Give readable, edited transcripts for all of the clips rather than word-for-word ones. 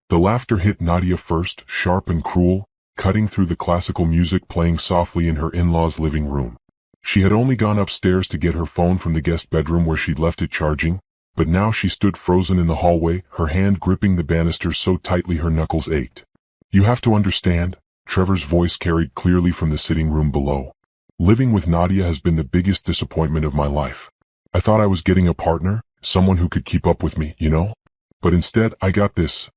The laughter hit Nadia first, sharp and cruel, cutting through the classical music playing softly in her in-laws' living room. She had only gone upstairs to get her phone from the guest bedroom where she'd left it charging, but now she stood frozen in the hallway, her hand gripping the banisters so tightly her knuckles ached. "You have to understand," Trevor's voice carried clearly from the sitting room below. "Living with Nadia has been the biggest disappointment of my life. I thought I was getting a partner, someone who could keep up with me, you know? But instead, I got this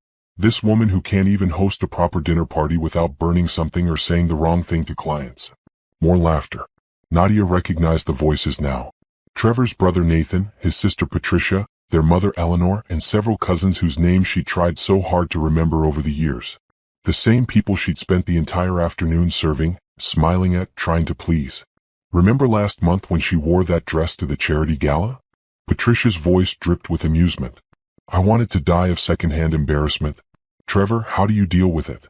woman who can't even host a proper dinner party without burning something or saying the wrong thing to clients." More laughter. Nadia recognized the voices now. Trevor's brother Nathan, his sister Patricia, their mother Eleanor, and several cousins whose names she'd tried so hard to remember over the years. The same people she'd spent the entire afternoon serving, smiling at, trying to please. "Remember last month when she wore that dress to the charity gala?" Patricia's voice dripped with amusement. "I wanted to die of secondhand embarrassment. Trevor, how do you deal with it?"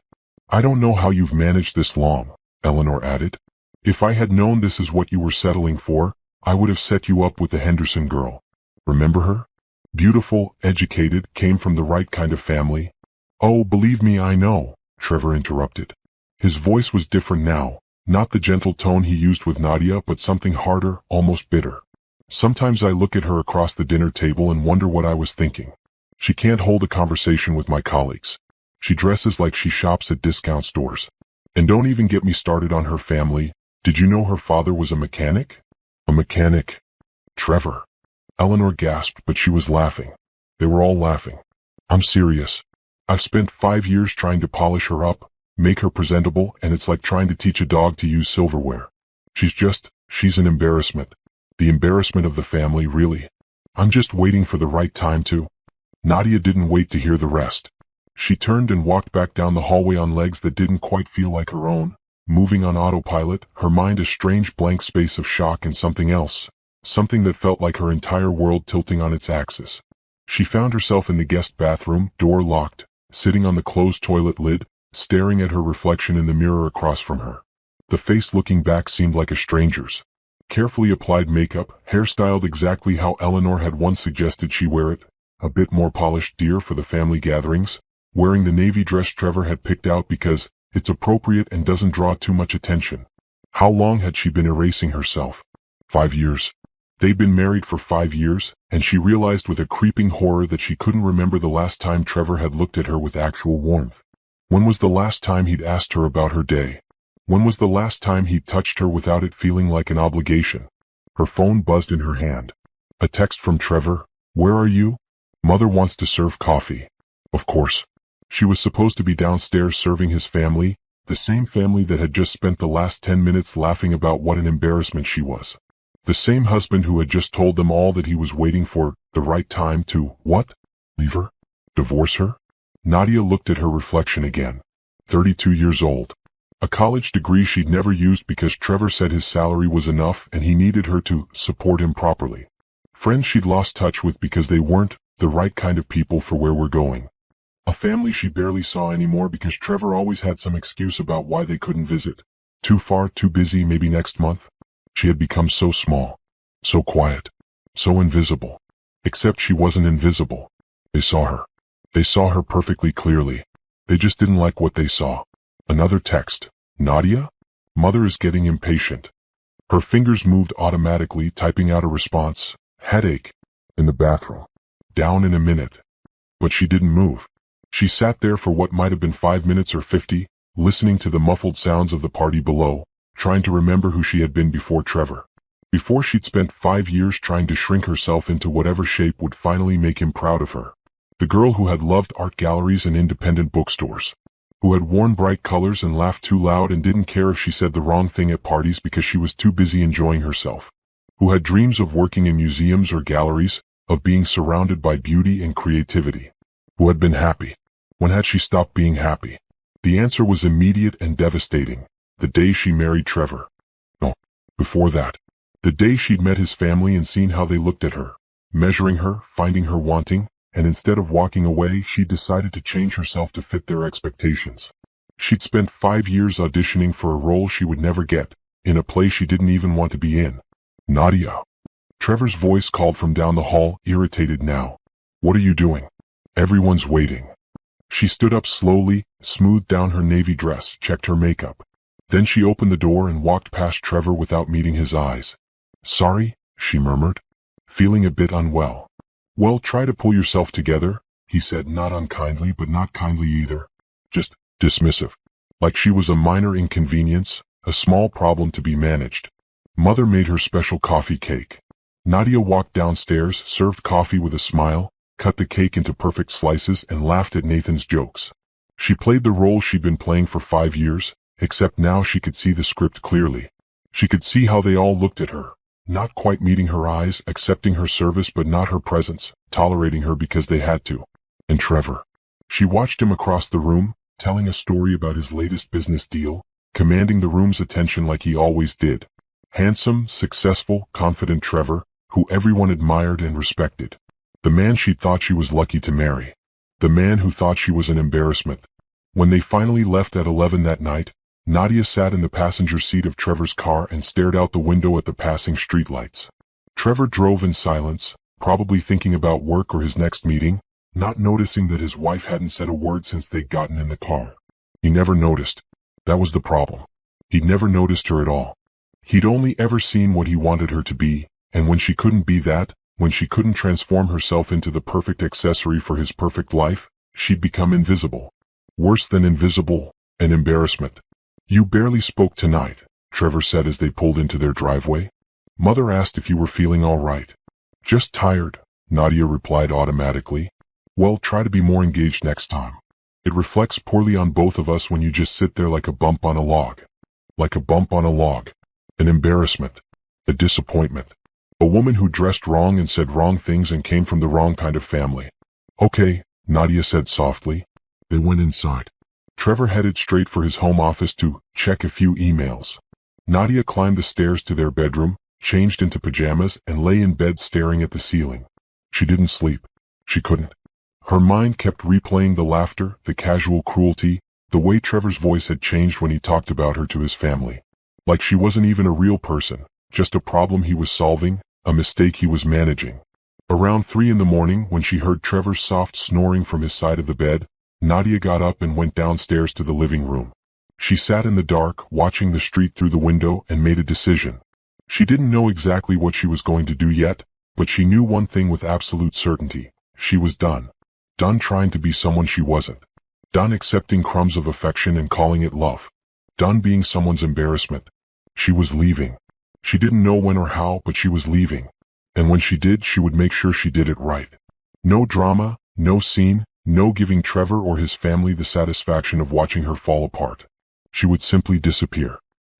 "I don't know how you've managed this long," Eleanor added. "If I had known this is what you were settling for, I would have set you up with the Henderson girl. Remember her? Beautiful, educated, came from the right kind of family." "Oh, believe me, I know," Trevor interrupted. His voice was different now, not the gentle tone he used with Nadia but something harder, almost bitter. "Sometimes I look at her across the dinner table and wonder what I was thinking. She can't hold a conversation with my colleagues. She dresses like she shops at discount stores. And don't even get me started on her family. Did you know her father was a mechanic?" "A mechanic?" "Trevor." Eleanor gasped, but she was laughing. They were all laughing. "I'm serious. I've spent 5 years trying to polish her up, make her presentable, and it's like trying to teach a dog to use silverware. She's an embarrassment. The embarrassment of the family, really. I'm just waiting for the right time to..." Nadia didn't wait to hear the rest. She turned and walked back down the hallway on legs that didn't quite feel like her own, moving on autopilot, her mind a strange blank space of shock and something else, something that felt like her entire world tilting on its axis. She found herself in the guest bathroom, door locked, sitting on the closed toilet lid, staring at her reflection in the mirror across from her. The face looking back seemed like a stranger's. Carefully applied makeup, hairstyled exactly how Eleanor had once suggested she wear it, a bit more polished dear for the family gatherings, wearing the navy dress Trevor had picked out because it's appropriate and doesn't draw too much attention. How long had she been erasing herself? 5 years. They'd been married for 5 years, and she realized with a creeping horror that she couldn't remember the last time Trevor had looked at her with actual warmth. When was the last time he'd asked her about her day? When was the last time he'd touched her without it feeling like an obligation? Her phone buzzed in her hand. A text from Trevor. "Where are you? Mother wants to serve coffee." Of course. She was supposed to be downstairs serving his family, the same family that had just spent the last 10 minutes laughing about what an embarrassment she was. The same husband who had just told them all that he was waiting for the right time to, what? Leave her? Divorce her? Nadia looked at her reflection again. 32 years old. A college degree she'd never used because Trevor said his salary was enough and he needed her to support him properly. Friends she'd lost touch with because they weren't the right kind of people for where we're going. A family she barely saw anymore because Trevor always had some excuse about why they couldn't visit. Too far, too busy, maybe next month. She had become so small, so quiet, so invisible. Except she wasn't invisible. They saw her. They saw her perfectly clearly. They just didn't like what they saw. Another text. "Nadia? Mother is getting impatient." Her fingers moved automatically, typing out a response. "Headache." In the bathroom. "Down in a minute." But she didn't move. She sat there for what might have been 5 minutes or 50, listening to the muffled sounds of the party below, trying to remember who she had been before Trevor. Before she'd spent 5 years trying to shrink herself into whatever shape would finally make him proud of her. The girl who had loved art galleries and independent bookstores. Who had worn bright colors and laughed too loud and didn't care if she said the wrong thing at parties because she was too busy enjoying herself. Who had dreams of working in museums or galleries, of being surrounded by beauty and creativity. Who had been happy. When had she stopped being happy? The answer was immediate and devastating. The day she married Trevor. No, before that. The day she'd met his family and seen how they looked at her, measuring her, finding her wanting, and instead of walking away, she decided to change herself to fit their expectations. She'd spent 5 years auditioning for a role she would never get, in a play she didn't even want to be in. "Nadia." Trevor's voice called from down the hall, irritated now. "What are you doing? Everyone's waiting." She stood up slowly, smoothed down her navy dress, checked her makeup. Then she opened the door and walked past Trevor without meeting his eyes. "Sorry," she murmured, feeling a bit unwell. "Well, try to pull yourself together," he said, not unkindly but not kindly either. Just dismissive. Like she was a minor inconvenience, a small problem to be managed. Mother made her special coffee cake. Nadia walked downstairs, served coffee with a smile, cut the cake into perfect slices and laughed at Nathan's jokes. She played the role she'd been playing for 5 years, except now she could see the script clearly. She could see how they all looked at her, not quite meeting her eyes, accepting her service but not her presence, tolerating her because they had to. And Trevor. She watched him across the room, telling a story about his latest business deal, commanding the room's attention like he always did. Handsome, successful, confident Trevor, who everyone admired and respected. The man she thought she was lucky to marry. The man who thought she was an embarrassment. When they finally left at 11 that night, Nadia sat in the passenger seat of Trevor's car and stared out the window at the passing streetlights. Trevor drove in silence, probably thinking about work or his next meeting, not noticing that his wife hadn't said a word since they'd gotten in the car. He never noticed. That was the problem. He'd never noticed her at all. He'd only ever seen what he wanted her to be, and when she couldn't be that, when she couldn't transform herself into the perfect accessory for his perfect life, she'd become invisible. Worse than invisible, an embarrassment. "You barely spoke tonight," Trevor said as they pulled into their driveway. "Mother asked if you were feeling all right." "Just tired," Nadia replied automatically. "Well, try to be more engaged next time. It reflects poorly on both of us when you just sit there like a bump on a log." Like a bump on a log. An embarrassment. A disappointment. A woman who dressed wrong and said wrong things and came from the wrong kind of family. "Okay," Nadia said softly. They went inside. Trevor headed straight for his home office to check a few emails. Nadia climbed the stairs to their bedroom, changed into pajamas, and lay in bed staring at the ceiling. She didn't sleep. She couldn't. Her mind kept replaying the laughter, the casual cruelty, the way Trevor's voice had changed when he talked about her to his family. Like she wasn't even a real person, just a problem he was solving, a mistake he was managing. Around 3 in the morning, when she heard Trevor's soft snoring from his side of the bed, Nadia got up and went downstairs to the living room. She sat in the dark, watching the street through the window, and made a decision. She didn't know exactly what she was going to do yet, but she knew one thing with absolute certainty. She was done. Done trying to be someone she wasn't. Done accepting crumbs of affection and calling it love. Done being someone's embarrassment. She was leaving. She didn't know when or how, but she was leaving. And when she did, she would make sure she did it right. No drama, no scene, no giving Trevor or his family the satisfaction of watching her fall apart. She would simply disappear.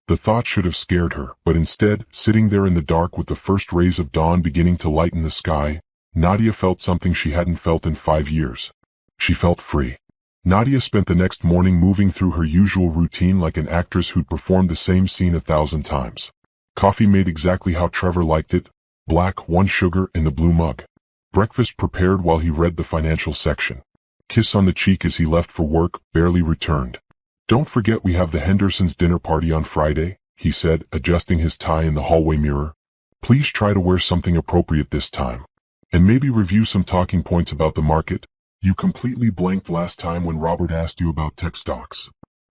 The thought should have scared her, but instead, sitting there in the dark with the first rays of dawn beginning to lighten the sky, Nadia felt something she hadn't felt in 5 years. She felt free. Nadia spent the next morning moving through her usual routine like an actress who'd performed the same scene 1,000 times. Coffee made exactly how Trevor liked it, black, 1 sugar, in the blue mug. Breakfast prepared while he read the financial section. Kiss on the cheek as he left for work, barely returned. "Don't forget we have the Hendersons' dinner party on Friday," he said, adjusting his tie in the hallway mirror. "Please try to wear something appropriate this time. And maybe review some talking points about the market. You completely blanked last time when Robert asked you about tech stocks."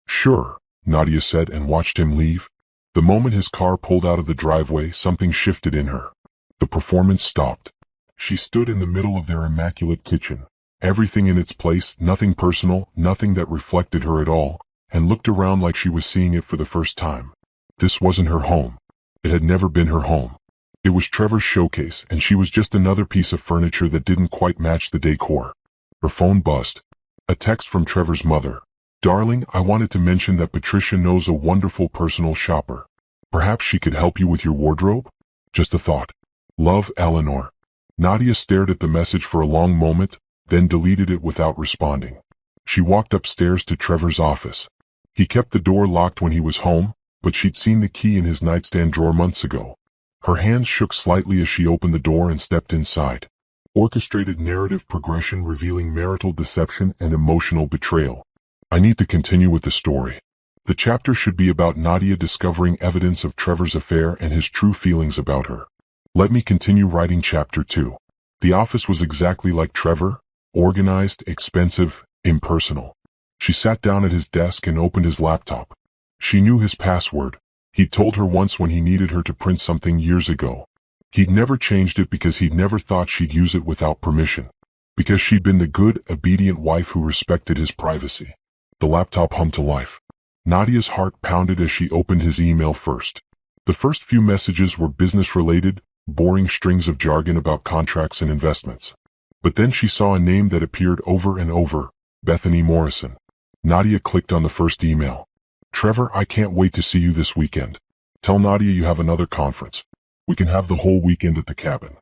"Sure," Nadia said and watched him leave. The moment his car pulled out of the driveway, something shifted in her. The performance stopped. She stood in the middle of their immaculate kitchen. Everything in its place, nothing personal, nothing that reflected her at all, and looked around like she was seeing it for the first time. This wasn't her home. It had never been her home. It was Trevor's showcase, and she was just another piece of furniture that didn't quite match the decor. Her phone buzzed. A text from Trevor's mother. "Darling, I wanted to mention that Patricia knows a wonderful personal shopper. Perhaps she could help you with your wardrobe? Just a thought. Love, Eleanor." Nadia stared at the message for a long moment, then deleted it without responding. She walked upstairs to Trevor's office. He kept the door locked when he was home, but she'd seen the key in his nightstand drawer months ago. Her hands shook slightly as she opened the door and stepped inside. Orchestrated narrative progression revealing marital deception and emotional betrayal. I need to continue with the story. The chapter should be about Nadia discovering evidence of Trevor's affair and his true feelings about her. Let me continue writing chapter 2. The office was exactly like Trevor, organized, expensive, impersonal. She sat down at his desk and opened his laptop. She knew his password. He'd told her once when he needed her to print something years ago. He'd never changed it because he'd never thought she'd use it without permission. Because she'd been the good, obedient wife who respected his privacy. The laptop hummed to life. Nadia's heart pounded as she opened his email first. The first few messages were business-related, boring strings of jargon about contracts and investments. But then she saw a name that appeared over and over, Bethany Morrison. Nadia clicked on the first email. Trevor, I can't wait to see you this weekend. Tell Nadia you have another conference. We can have the whole weekend at the cabin.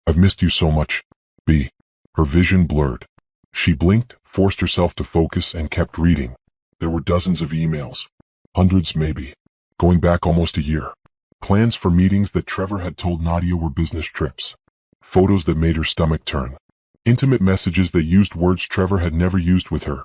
I've missed you so much. B. Her vision blurred. She blinked, forced herself to focus, and kept reading. There were dozens of emails. Hundreds maybe. Going back almost a year. Plans for meetings that Trevor had told Nadia were business trips. Photos that made her stomach turn. Intimate messages that used words Trevor had never used with her.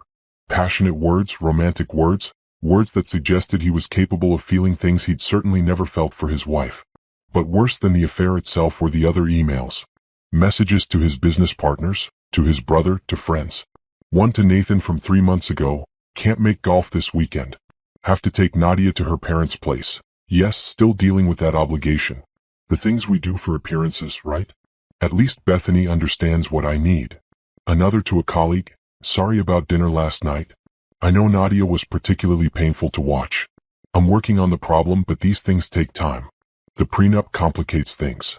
Passionate words, romantic words, words that suggested he was capable of feeling things he'd certainly never felt for his wife. But worse than the affair itself were the other emails. Messages to his business partners, to his brother, to friends. One to Nathan from 3 months ago, can't make golf this weekend. Have to take Nadia to her parents' place. Yes, still dealing with that obligation. The things we do for appearances, right? At least Bethany understands what I need. Another to a colleague, sorry about dinner last night. I know Nadia was particularly painful to watch. I'm working on the problem, but these things take time. The prenup complicates things.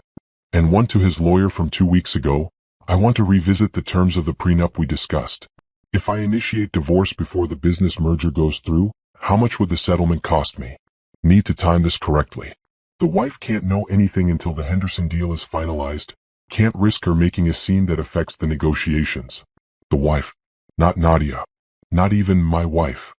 And one to his lawyer from 2 weeks ago, I want to revisit the terms of the prenup we discussed. If I initiate divorce before the business merger goes through, how much would the settlement cost me? Need to time this correctly. The wife can't know anything until the Henderson deal is finalized. Can't risk her making a scene that affects the negotiations. The wife. Not Nadia. Not even my wife.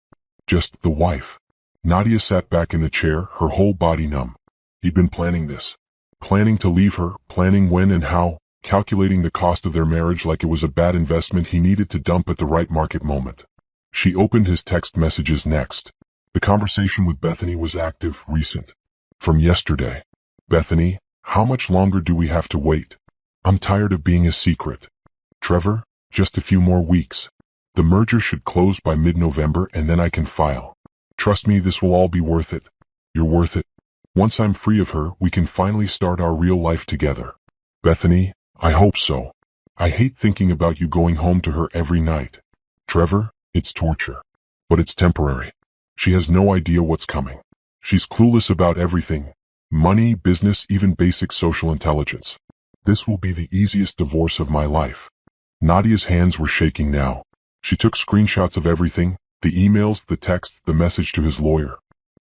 Just the wife. Nadia sat back in the chair, her whole body numb. He'd been planning this. Planning to leave her, planning when and how, calculating the cost of their marriage like it was a bad investment he needed to dump at the right market moment. She opened his text messages next. The conversation with Bethany was active, recent. From yesterday. Bethany, how much longer do we have to wait? I'm tired of being a secret. Trevor, just a few more weeks. The merger should close by mid-November and then I can file. Trust me, this will all be worth it. You're worth it. Once I'm free of her, we can finally start our real life together. Bethany, I hope so. I hate thinking about you going home to her every night. Trevor, it's torture. But it's temporary. She has no idea what's coming. She's clueless about everything. Money, business, even basic social intelligence. This will be the easiest divorce of my life. Nadia's hands were shaking now. She took screenshots of everything, the emails, the texts, the message to his lawyer.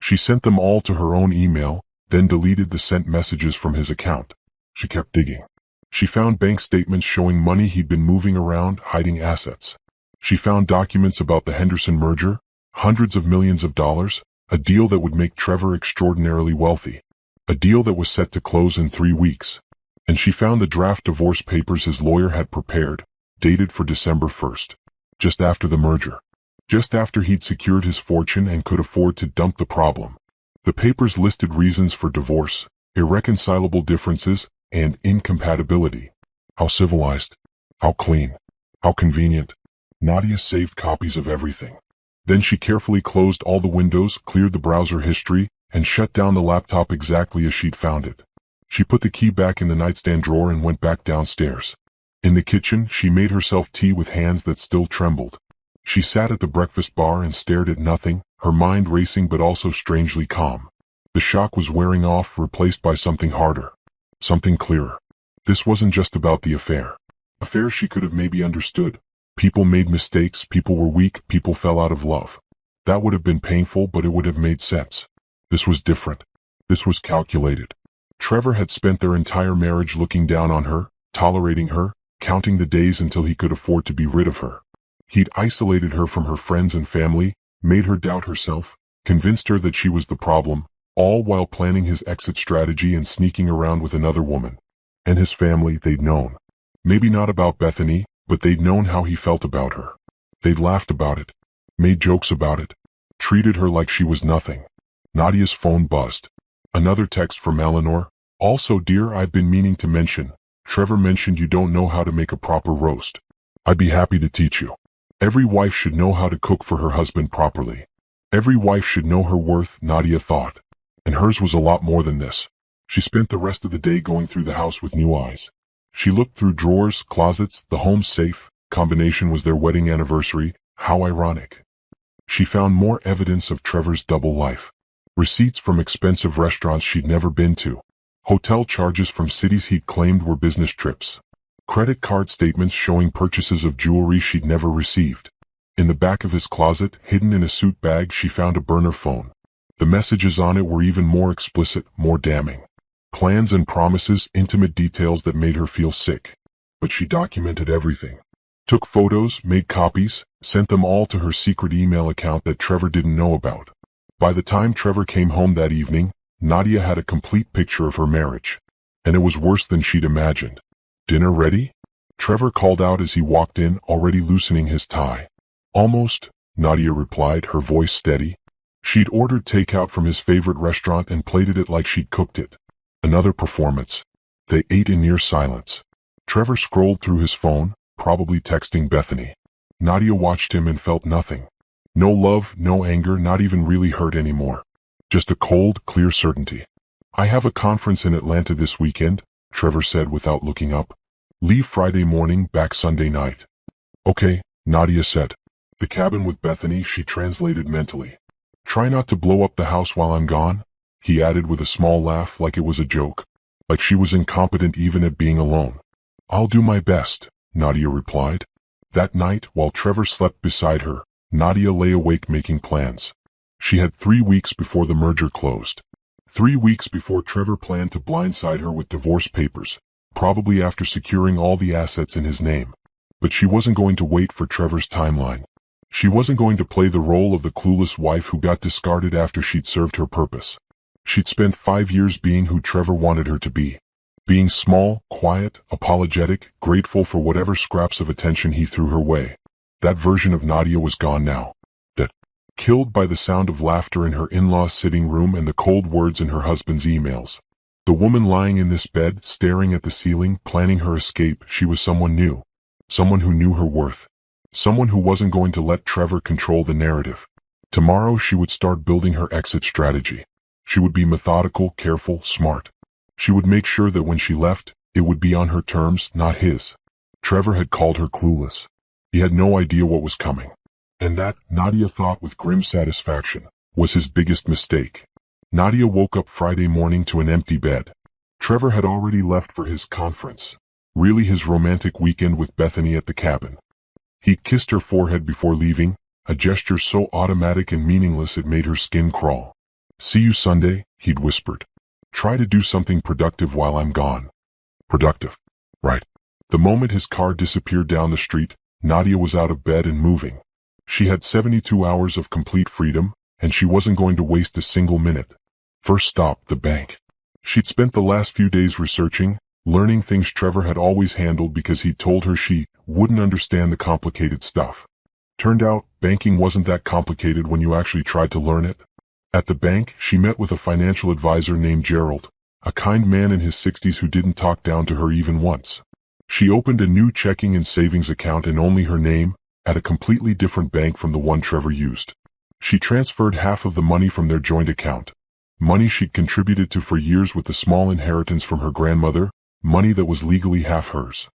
She sent them all to her own email, then deleted the sent messages from his account. She kept digging. She found bank statements showing money he'd been moving around, hiding assets. She found documents about the Henderson merger, hundreds of millions of dollars, a deal that would make Trevor extraordinarily wealthy. A deal that was set to close in 3 weeks. And she found the draft divorce papers his lawyer had prepared, dated for December 1st. Just after the merger. Just after he'd secured his fortune and could afford to dump the problem. The papers listed reasons for divorce, irreconcilable differences, and incompatibility. How civilized. How clean. How convenient. Nadia saved copies of everything. Then she carefully closed all the windows, cleared the browser history, and shut down the laptop exactly as she'd found it. She put the key back in the nightstand drawer and went back downstairs. In the kitchen, she made herself tea with hands that still trembled. She sat at the breakfast bar and stared at nothing, her mind racing but also strangely calm. The shock was wearing off, replaced by something harder. Something clearer. This wasn't just about the affair. Affairs she could have maybe understood. People made mistakes, people were weak, people fell out of love. That would have been painful, but it would have made sense. This was different. This was calculated. Trevor had spent their entire marriage looking down on her, tolerating her, counting the days until he could afford to be rid of her. He'd isolated her from her friends and family, made her doubt herself, convinced her that she was the problem, all while planning his exit strategy and sneaking around with another woman. And his family, they'd known. Maybe not about Bethany, but they'd known how he felt about her. They'd laughed about it, made jokes about it, treated her like she was nothing. Nadia's phone buzzed. Another text from Eleanor. Also, dear, I've been meaning to mention. Trevor mentioned you don't know how to make a proper roast. I'd be happy to teach you. Every wife should know how to cook for her husband properly. Every wife should know her worth, Nadia thought. And hers was a lot more than this. She spent the rest of the day going through the house with new eyes. She looked through drawers, closets, the home safe. Combination was their wedding anniversary. How ironic. She found more evidence of Trevor's double life. Receipts from expensive restaurants she'd never been to. Hotel charges from cities he'd claimed were business trips. Credit card statements showing purchases of jewelry she'd never received. In the back of his closet, hidden in a suit bag, she found a burner phone. The messages on it were even more explicit, more damning. Plans and promises, intimate details that made her feel sick. But she documented everything. Took photos, made copies, sent them all to her secret email account that Trevor didn't know about. By the time Trevor came home that evening, Nadia had a complete picture of her marriage. And it was worse than she'd imagined. "Dinner ready?" Trevor called out as he walked in, already loosening his tie. "Almost," Nadia replied, her voice steady. She'd ordered takeout from his favorite restaurant and plated it like she'd cooked it. Another performance. They ate in near silence. Trevor scrolled through his phone, probably texting Bethany. Nadia watched him and felt nothing. No love, no anger, not even really hurt anymore. Just a cold, clear certainty. "I have a conference in Atlanta this weekend," Trevor said without looking up. "Leave Friday morning, back Sunday night." "Okay," Nadia said. "The cabin with Bethany," she translated mentally. "Try not to blow up the house while I'm gone," he added with a small laugh, like it was a joke. Like she was incompetent even at being alone. "I'll do my best," Nadia replied. That night, while Trevor slept beside her, Nadia lay awake making plans. She had 3 weeks before the merger closed. 3 weeks before Trevor planned to blindside her with divorce papers, probably after securing all the assets in his name. But she wasn't going to wait for Trevor's timeline. She wasn't going to play the role of the clueless wife who got discarded after she'd served her purpose. She'd spent 5 years being who Trevor wanted her to be. Being small, quiet, apologetic, grateful for whatever scraps of attention he threw her way. That version of Nadia was gone now. Dead. Killed by the sound of laughter in her in-laws' sitting room and the cold words in her husband's emails. The woman lying in this bed, staring at the ceiling, planning her escape, she was someone new. Someone who knew her worth. Someone who wasn't going to let Trevor control the narrative. Tomorrow she would start building her exit strategy. She would be methodical, careful, smart. She would make sure that when she left, it would be on her terms, not his. Trevor had called her clueless. He had no idea what was coming. And that, Nadia thought with grim satisfaction, was his biggest mistake. Nadia woke up Friday morning to an empty bed. Trevor had already left for his conference. Really his romantic weekend with Bethany at the cabin. He kissed her forehead before leaving, a gesture so automatic and meaningless it made her skin crawl. "See you Sunday," he'd whispered. "Try to do something productive while I'm gone." Productive. Right. The moment his car disappeared down the street, Nadia was out of bed and moving. She had 72 hours of complete freedom, and she wasn't going to waste a single minute. First stop, the bank. She'd spent the last few days researching, learning things Trevor had always handled because he'd told her she wouldn't understand the complicated stuff. Turned out, banking wasn't that complicated when you actually tried to learn it. At the bank, she met with a financial advisor named Gerald, a kind man in his 60s who didn't talk down to her even once. She opened a new checking and savings account in only her name, at a completely different bank from the one Trevor used. She transferred half of the money from their joint account. Money she'd contributed to for years with the small inheritance from her grandmother, money that was legally half hers.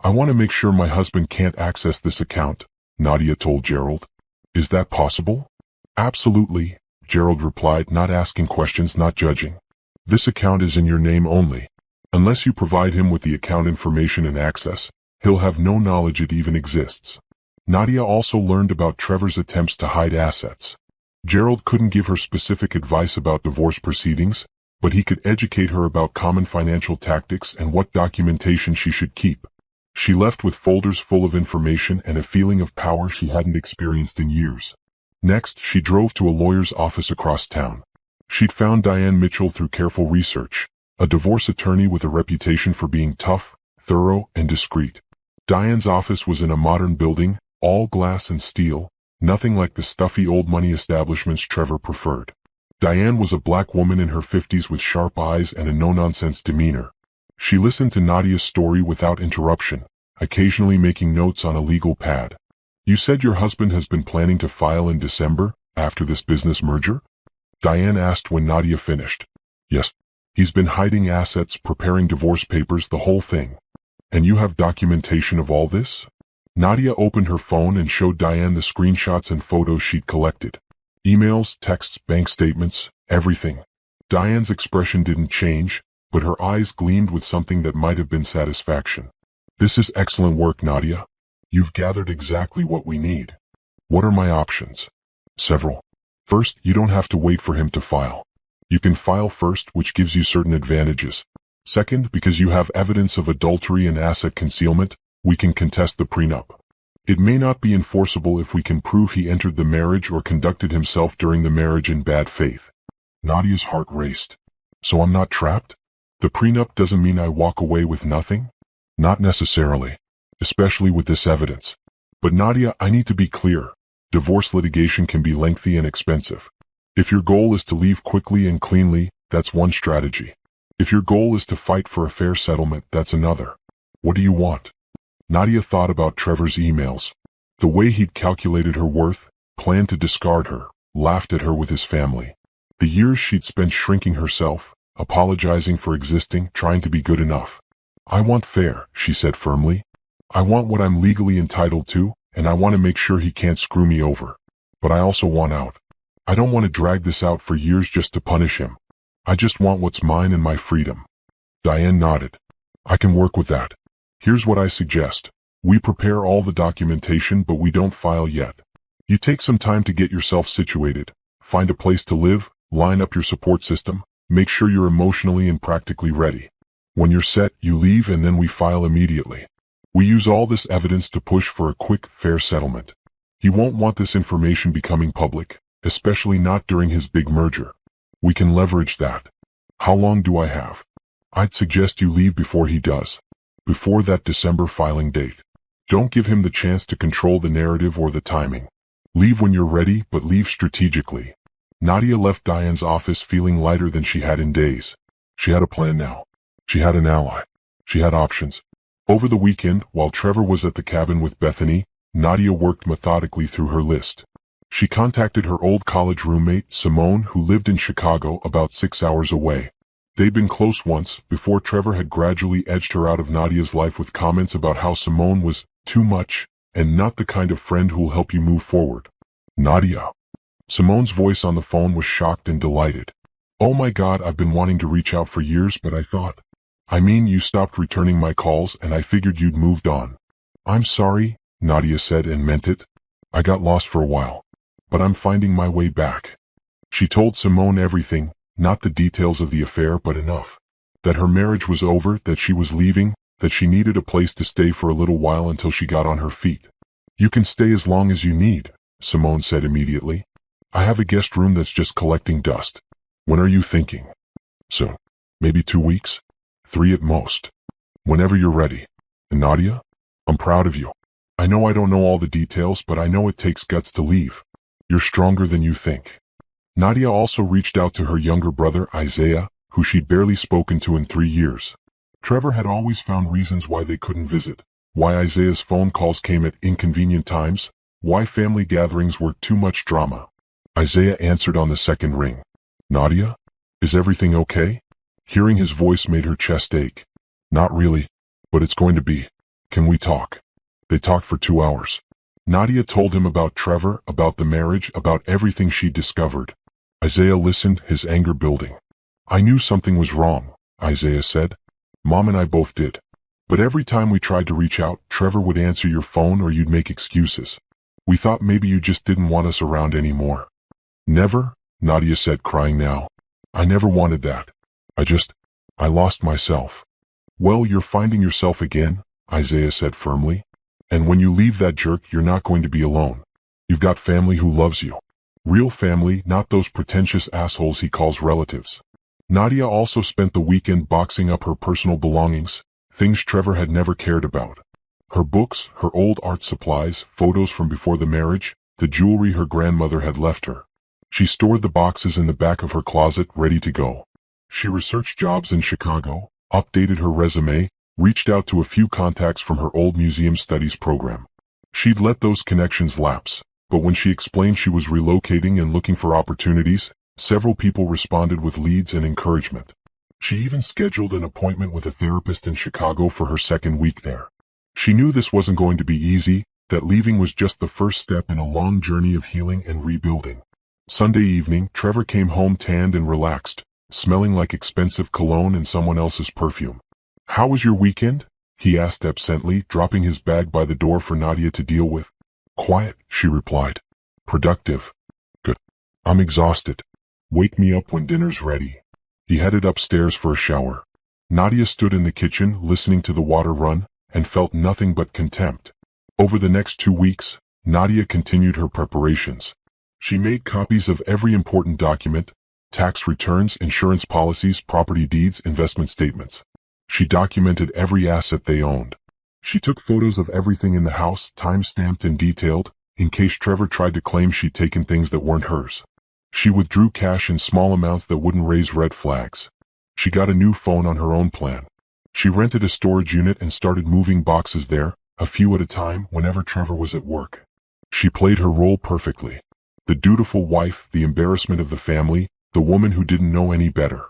"I want to make sure my husband can't access this account," Nadia told Gerald. "Is that possible?" "Absolutely," Gerald replied, not asking questions, not judging. "This account is in your name only. Unless you provide him with the account information and access, he'll have no knowledge it even exists." Nadia also learned about Trevor's attempts to hide assets. Gerald couldn't give her specific advice about divorce proceedings, but he could educate her about common financial tactics and what documentation she should keep. She left with folders full of information and a feeling of power she hadn't experienced in years. Next, she drove to a lawyer's office across town. She'd found Diane Mitchell through careful research, a divorce attorney with a reputation for being tough, thorough, and discreet. Diane's office was in a modern building, all glass and steel, nothing like the stuffy old money establishments Trevor preferred. Diane was a black woman in her 50s with sharp eyes and a no-nonsense demeanor. She listened to Nadia's story without interruption, occasionally making notes on a legal pad. You said your husband has been planning to file in December, after this business merger? Diane asked when Nadia finished. Yes. He's been hiding assets, preparing divorce papers, the whole thing. And you have documentation of all this? Nadia opened her phone and showed Diane the screenshots and photos she'd collected. Emails, texts, bank statements, everything. Diane's expression didn't change, but her eyes gleamed with something that might have been satisfaction. This is excellent work, Nadia. You've gathered exactly what we need. What are my options? Several. First, you don't have to wait for him to file. You can file first, which gives you certain advantages. Second, because you have evidence of adultery and asset concealment, we can contest the prenup. It may not be enforceable if we can prove he entered the marriage or conducted himself during the marriage in bad faith. Nadia's heart raced. So I'm not trapped? The prenup doesn't mean I walk away with nothing? Not necessarily, especially with this evidence. But Nadia, I need to be clear. Divorce litigation can be lengthy and expensive. If your goal is to leave quickly and cleanly, that's one strategy. If your goal is to fight for a fair settlement, that's another. What do you want? Nadia thought about Trevor's emails. The way he'd calculated her worth, planned to discard her, laughed at her with his family. The years she'd spent shrinking herself, apologizing for existing, trying to be good enough. I want fair, she said firmly. I want what I'm legally entitled to, and I want to make sure he can't screw me over. But I also want out. I don't want to drag this out for years just to punish him. I just want what's mine and my freedom. Diane nodded. I can work with that. Here's what I suggest. We prepare all the documentation, but we don't file yet. You take some time to get yourself situated, find a place to live, line up your support system, make sure you're emotionally and practically ready. When you're set, you leave and then we file immediately. We use all this evidence to push for a quick, fair settlement. He won't want this information becoming public, especially not during his big merger. We can leverage that. How long do I have? I'd suggest you leave before he does. Before that December filing date. Don't give him the chance to control the narrative or the timing. Leave when you're ready, but leave strategically. Nadia left Diane's office feeling lighter than she had in days. She had a plan now. She had an ally. She had options. Over the weekend, while Trevor was at the cabin with Bethany, Nadia worked methodically through her list. She contacted her old college roommate, Simone, who lived in Chicago about 6 hours away. They'd been close once, before Trevor had gradually edged her out of Nadia's life with comments about how Simone was too much, and not the kind of friend who'll help you move forward. Nadia. Simone's voice on the phone was shocked and delighted. Oh my God, I've been wanting to reach out for years, but I mean, you stopped returning my calls and I figured you'd moved on. I'm sorry, Nadia said and meant it. I got lost for a while. But I'm finding my way back. She told Simone everything, not the details of the affair but enough. That her marriage was over, that she was leaving, that she needed a place to stay for a little while until she got on her feet. You can stay as long as you need, Simone said immediately. I have a guest room that's just collecting dust. When are you thinking? Soon. Maybe 2 weeks? 3 at most. Whenever you're ready. And Nadia? I'm proud of you. I know I don't know all the details, but I know it takes guts to leave. You're stronger than you think. Nadia also reached out to her younger brother, Isaiah, who she'd barely spoken to in 3 years. Trevor had always found reasons why they couldn't visit, why Isaiah's phone calls came at inconvenient times, why family gatherings were too much drama. Isaiah answered on the second ring. Nadia? Is everything okay? Hearing his voice made her chest ache. Not really, but it's going to be. Can we talk? They talked for 2 hours. Nadia told him about Trevor, about the marriage, about everything she'd discovered. Isaiah listened, his anger building. I knew something was wrong, Isaiah said. Mom and I both did. But every time we tried to reach out, Trevor would answer your phone or you'd make excuses. We thought maybe you just didn't want us around anymore. Never, Nadia said, crying now. I never wanted that. I lost myself. Well, you're finding yourself again, Isaiah said firmly. And when you leave that jerk, you're not going to be alone. You've got family who loves you. Real family, not those pretentious assholes he calls relatives. Nadia also spent the weekend boxing up her personal belongings, things Trevor had never cared about. Her books, her old art supplies, photos from before the marriage, the jewelry her grandmother had left her. She stored the boxes in the back of her closet, ready to go. She researched jobs in Chicago, updated her resume, reached out to a few contacts from her old museum studies program. She'd let those connections lapse, but when she explained she was relocating and looking for opportunities, several people responded with leads and encouragement. She even scheduled an appointment with a therapist in Chicago for her second week there. She knew this wasn't going to be easy, that leaving was just the first step in a long journey of healing and rebuilding. Sunday evening, Trevor came home tanned and relaxed, smelling like expensive cologne and someone else's perfume. "How was your weekend?" he asked absently, dropping his bag by the door for Nadia to deal with. "Quiet," she replied. "Productive." "Good. I'm exhausted. Wake me up when dinner's ready." He headed upstairs for a shower. Nadia stood in the kitchen, listening to the water run, and felt nothing but contempt. Over the next 2 weeks, Nadia continued her preparations. She made copies of every important document: tax returns, insurance policies, property deeds, investment statements. She documented every asset they owned. She took photos of everything in the house, time-stamped and detailed, in case Trevor tried to claim she'd taken things that weren't hers. She withdrew cash in small amounts that wouldn't raise red flags. She got a new phone on her own plan. She rented a storage unit and started moving boxes there, a few at a time, whenever Trevor was at work. She played her role perfectly. The dutiful wife, the embarrassment of the family, the woman who didn't know any better.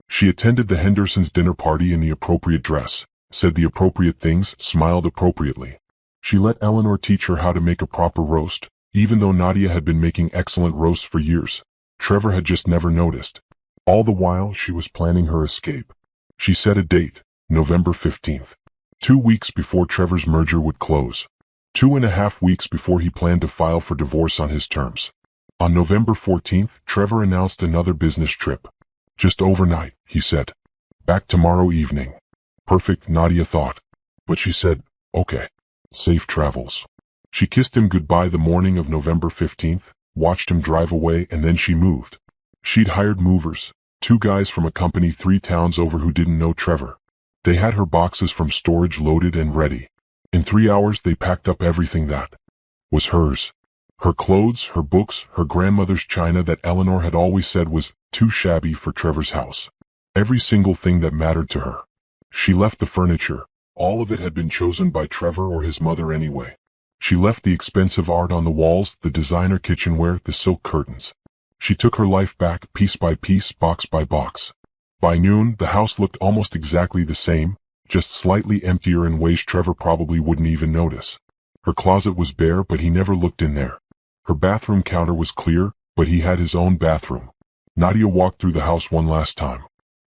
She attended the Hendersons' dinner party in the appropriate dress, said the appropriate things, smiled appropriately. She let Eleanor teach her how to make a proper roast, even though Nadia had been making excellent roasts for years. Trevor had just never noticed. All the while, she was planning her escape. She set a date, November 15th. 2 weeks before Trevor's merger would close. 2.5 weeks before he planned to file for divorce on his terms. On November 14th, Trevor announced another business trip. "Just overnight," he said. "Back tomorrow evening." Perfect, Nadia thought. But she said, "Okay. Safe travels." She kissed him goodbye the morning of November 15th, watched him drive away, and then she moved. She'd hired movers, 2 guys from a company 3 towns over who didn't know Trevor. They had her boxes from storage loaded and ready. In 3 hours they packed up everything that was hers. Her clothes, her books, her grandmother's china that Eleanor had always said was too shabby for Trevor's house. Every single thing that mattered to her. She left the furniture. All of it had been chosen by Trevor or his mother anyway. She left the expensive art on the walls, the designer kitchenware, the silk curtains. She took her life back, piece by piece, box by box. By noon, the house looked almost exactly the same, just slightly emptier in ways Trevor probably wouldn't even notice. Her closet was bare, but he never looked in there. Her bathroom counter was clear, but he had his own bathroom. Nadia walked through the house one last time.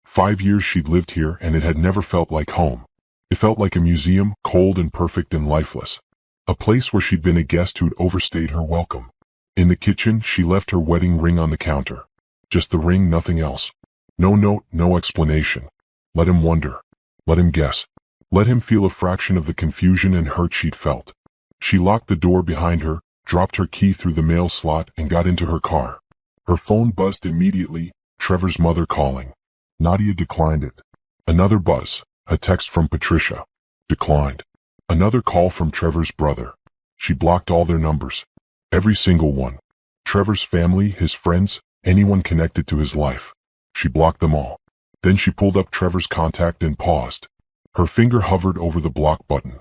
5 years she'd lived here, and it had never felt like home. It felt like a museum, cold and perfect and lifeless. A place where she'd been a guest who'd overstayed her welcome. In the kitchen, she left her wedding ring on the counter. Just the ring, nothing else. No note, no explanation. Let him wonder. Let him guess. Let him feel a fraction of the confusion and hurt she'd felt. She locked the door behind her, dropped her key through the mail slot, and got into her car. Her phone buzzed immediately, Trevor's mother calling. Nadia declined it. Another buzz, a text from Patricia. Declined. Another call from Trevor's brother. She blocked all their numbers. Every single one. Trevor's family, his friends, anyone connected to his life. She blocked them all. Then she pulled up Trevor's contact and paused. Her finger hovered over the block button.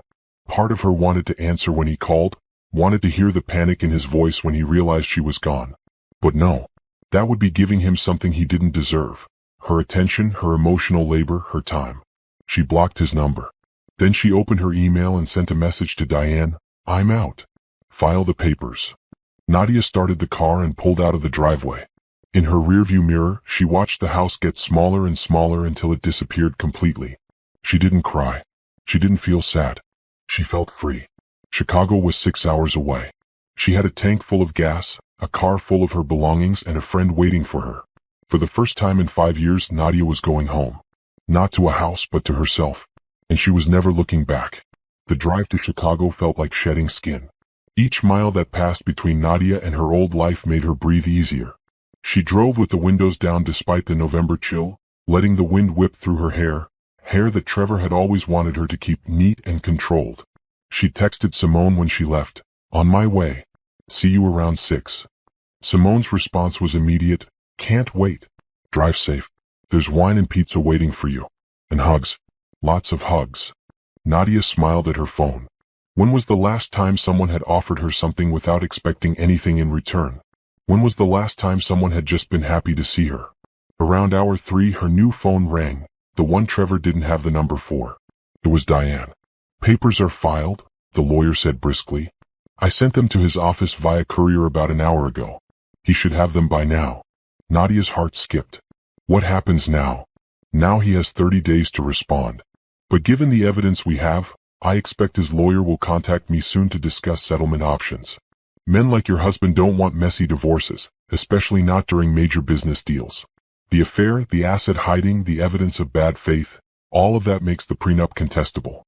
Part of her wanted to answer when he called, wanted to hear the panic in his voice when he realized she was gone. But no. That would be giving him something he didn't deserve. Her attention, her emotional labor, her time. She blocked his number. Then she opened her email and sent a message to Diane. "I'm out. File the papers." Nadia started the car and pulled out of the driveway. In her rearview mirror, she watched the house get smaller and smaller until it disappeared completely. She didn't cry. She didn't feel sad. She felt free. Chicago was 6 hours away. She had a tank full of gas, a car full of her belongings, and a friend waiting for her. For the first time in 5 years, Nadia was going home. Not to a house, but to herself. And she was never looking back. The drive to Chicago felt like shedding skin. Each mile that passed between Nadia and her old life made her breathe easier. She drove with the windows down despite the November chill, letting the wind whip through her hair, hair that Trevor had always wanted her to keep neat and controlled. She texted Simone when she left. "On my way. See you around 6. Simone's response was immediate. "Can't wait. Drive safe. There's wine and pizza waiting for you. And hugs. Lots of hugs." Nadia smiled at her phone. When was the last time someone had offered her something without expecting anything in return? When was the last time someone had just been happy to see her? Around hour 3, her new phone rang, the one Trevor didn't have the number for. It was Diane. "Papers are filed," the lawyer said briskly. "I sent them to his office via courier about an hour ago. He should have them by now." Nadia's heart skipped. What happens now? Now he has 30 days to respond. But given the evidence we have, I expect his lawyer will contact me soon to discuss settlement options. Men like your husband don't want messy divorces, especially not during major business deals. The affair, the asset hiding, the evidence of bad faith, all of that makes the prenup contestable.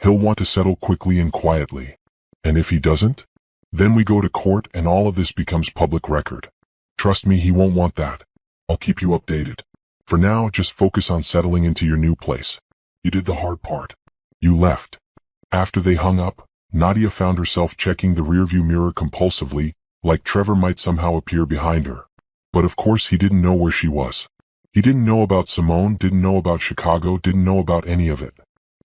He'll want to settle quickly and quietly. And if he doesn't? Then we go to court and all of this becomes public record. Trust me, he won't want that. I'll keep you updated. For now, just focus on settling into your new place. You did the hard part. You left. After they hung up, Nadia found herself checking the rearview mirror compulsively, like Trevor might somehow appear behind her. But of course he didn't know where she was. He didn't know about Simone, didn't know about Chicago, didn't know about any of it.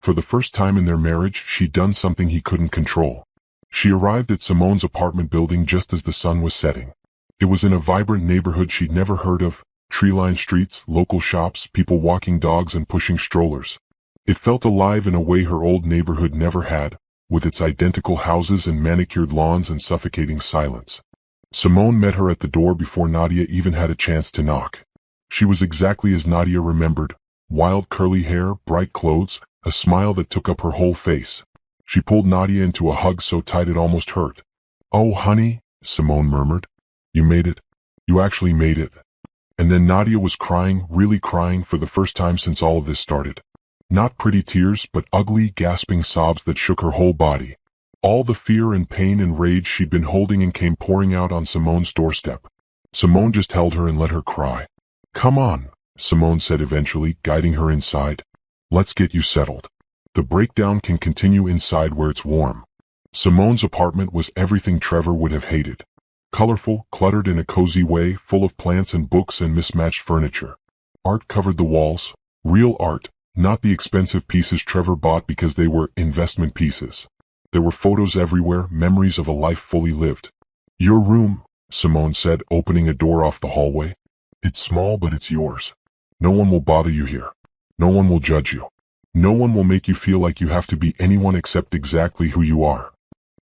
For the first time in their marriage, she'd done something he couldn't control. She arrived at Simone's apartment building just as the sun was setting. It was in a vibrant neighborhood she'd never heard of, tree-lined streets, local shops, people walking dogs and pushing strollers. It felt alive in a way her old neighborhood never had, with its identical houses and manicured lawns and suffocating silence. Simone met her at the door before Nadia even had a chance to knock. She was exactly as Nadia remembered, wild curly hair, bright clothes, a smile that took up her whole face. She pulled Nadia into a hug so tight it almost hurt. "Oh, honey," Simone murmured. "You made it. You actually made it." And then Nadia was crying, really crying for the first time since all of this started. Not pretty tears, but ugly, gasping sobs that shook her whole body. All the fear and pain and rage she'd been holding and came pouring out on Simone's doorstep. Simone just held her and let her cry. "Come on," Simone said eventually, guiding her inside. "Let's get you settled. The breakdown can continue inside where it's warm." Simone's apartment was everything Trevor would have hated. Colorful, cluttered in a cozy way, full of plants and books and mismatched furniture. Art covered the walls. Real art, not the expensive pieces Trevor bought because they were investment pieces. There were photos everywhere, memories of a life fully lived. "Your room," Simone said, opening a door off the hallway. "It's small, but it's yours. No one will bother you here. No one will judge you. No one will make you feel like you have to be anyone except exactly who you are."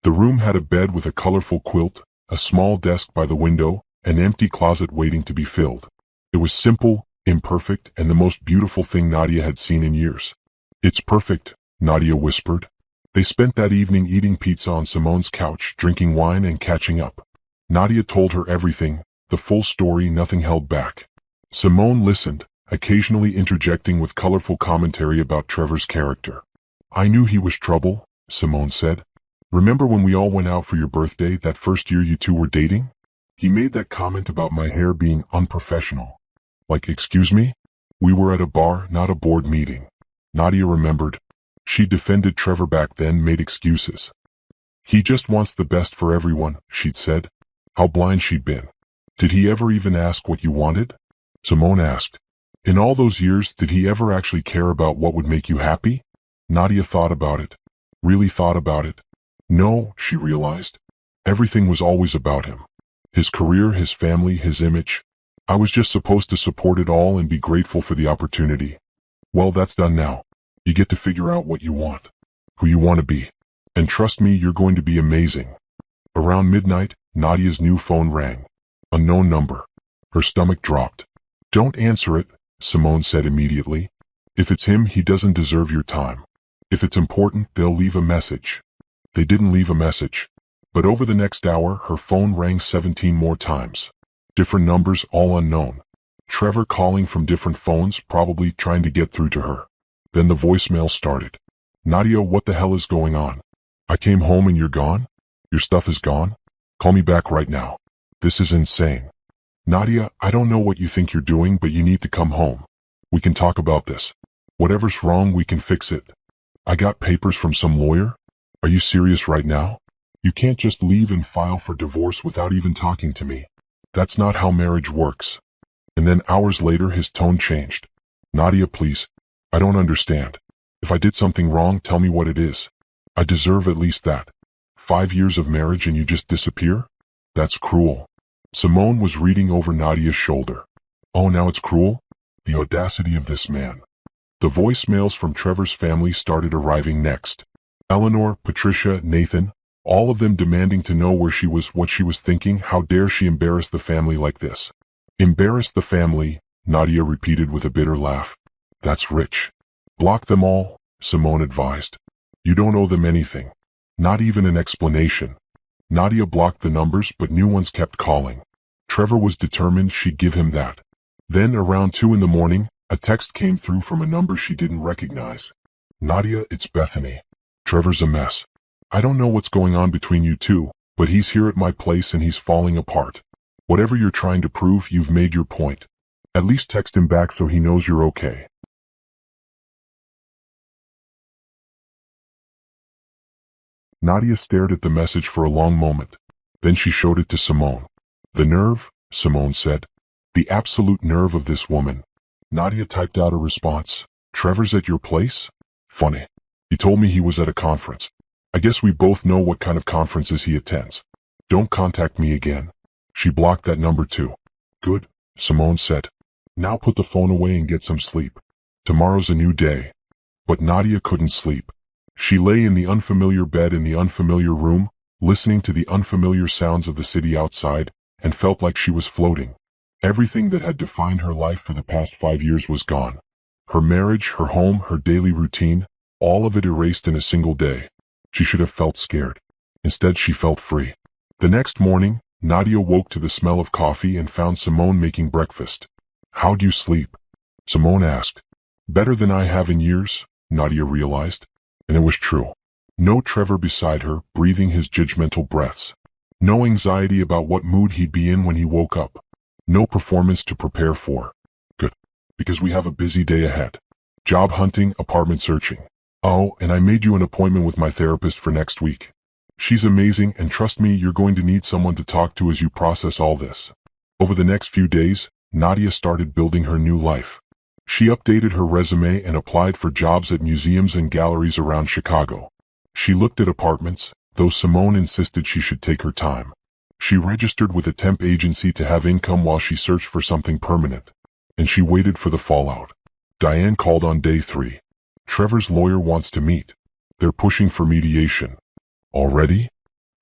The room had a bed with a colorful quilt, a small desk by the window, an empty closet waiting to be filled. It was simple, imperfect, and the most beautiful thing Nadia had seen in years. "It's perfect," Nadia whispered. They spent that evening eating pizza on Simone's couch, drinking wine and catching up. Nadia told her everything, the full story, nothing held back. Simone listened, occasionally interjecting with colorful commentary about Trevor's character. "I knew he was trouble," Simone said. "Remember when we all went out for your birthday, that first year you two were dating? He made that comment about my hair being unprofessional. Like, excuse me? We were at a bar, not a board meeting." Nadia remembered. She defended Trevor back then, made excuses. "He just wants the best for everyone," she'd said. How blind she'd been. "Did he ever even ask what you wanted?" Simone asked. "In all those years, did he ever actually care about what would make you happy?" Nadia thought about it. Really thought about it. No, she realized. Everything was always about him. His career, his family, his image. I was just supposed to support it all and be grateful for the opportunity. Well, that's done now. You get to figure out what you want. Who you want to be. And trust me, you're going to be amazing. Around midnight, Nadia's new phone rang. Unknown number. Her stomach dropped. "Don't answer it," Simone said immediately. "If it's him, he doesn't deserve your time. If it's important, they'll leave a message." They didn't leave a message. But over the next hour, her phone rang 17 more times. Different numbers, all unknown. Trevor calling from different phones, probably trying to get through to her. Then the voicemail started. "Nadia, what the hell is going on? I came home and you're gone? Your stuff is gone? Call me back right now. This is insane. Nadia, I don't know what you think you're doing, but you need to come home. We can talk about this. Whatever's wrong, we can fix it. I got papers from some lawyer. Are you serious right now? You can't just leave and file for divorce without even talking to me. That's not how marriage works." And then hours later, his tone changed. "Nadia, please. I don't understand. If I did something wrong, tell me what it is. I deserve at least that. 5 years of marriage and you just disappear? That's cruel. Simone was reading over Nadia's shoulder. Oh, now it's cruel? The audacity of this man. The voicemails from Trevor's family started arriving next. Eleanor, Patricia, Nathan, all of them demanding to know where she was, what she was thinking. How dare she embarrass the family like this? Embarrass the family, Nadia repeated with a bitter laugh. That's rich. Block them all, Simone advised. You don't owe them anything. Not even an explanation. Nadia blocked the numbers, but new ones kept calling. Trevor was determined she'd give him that. Then around 2 in the morning, a text came through from a number she didn't recognize. Nadia, it's Bethany. Trevor's a mess. I don't know what's going on between you two, but he's here at my place and he's falling apart. Whatever you're trying to prove, you've made your point. At least text him back so he knows you're okay. Nadia stared at the message for a long moment. Then she showed it to Simone. The nerve, Simone said. The absolute nerve of this woman. Nadia typed out a response. Trevor's at your place? Funny. He told me he was at a conference. I guess we both know what kind of conferences he attends. Don't contact me again. She blocked that number too. Good, Simone said. Now put the phone away and get some sleep. Tomorrow's a new day. But Nadia couldn't sleep. She lay in the unfamiliar bed in the unfamiliar room, listening to the unfamiliar sounds of the city outside, and felt like she was floating. Everything that had defined her life for the past 5 years was gone. Her marriage, her home, her daily routine, all of it erased in a single day. She should have felt scared. Instead, she felt free. The next morning, Nadia woke to the smell of coffee and found Simone making breakfast. How'd you sleep? Simone asked. Better than I have in years, Nadia realized. And it was true. No Trevor beside her, breathing his judgmental breaths. No anxiety about what mood he'd be in when he woke up. No performance to prepare for. Good. Because we have a busy day ahead. Job hunting, apartment searching. Oh, and I made you an appointment with my therapist for next week. She's amazing, and trust me, you're going to need someone to talk to as you process all this. Over the next few days, Nadia started building her new life. She updated her resume and applied for jobs at museums and galleries around Chicago. She looked at apartments, though Simone insisted she should take her time. She registered with a temp agency to have income while she searched for something permanent. And she waited for the fallout. Diane called on day 3. Trevor's lawyer wants to meet. They're pushing for mediation. Already?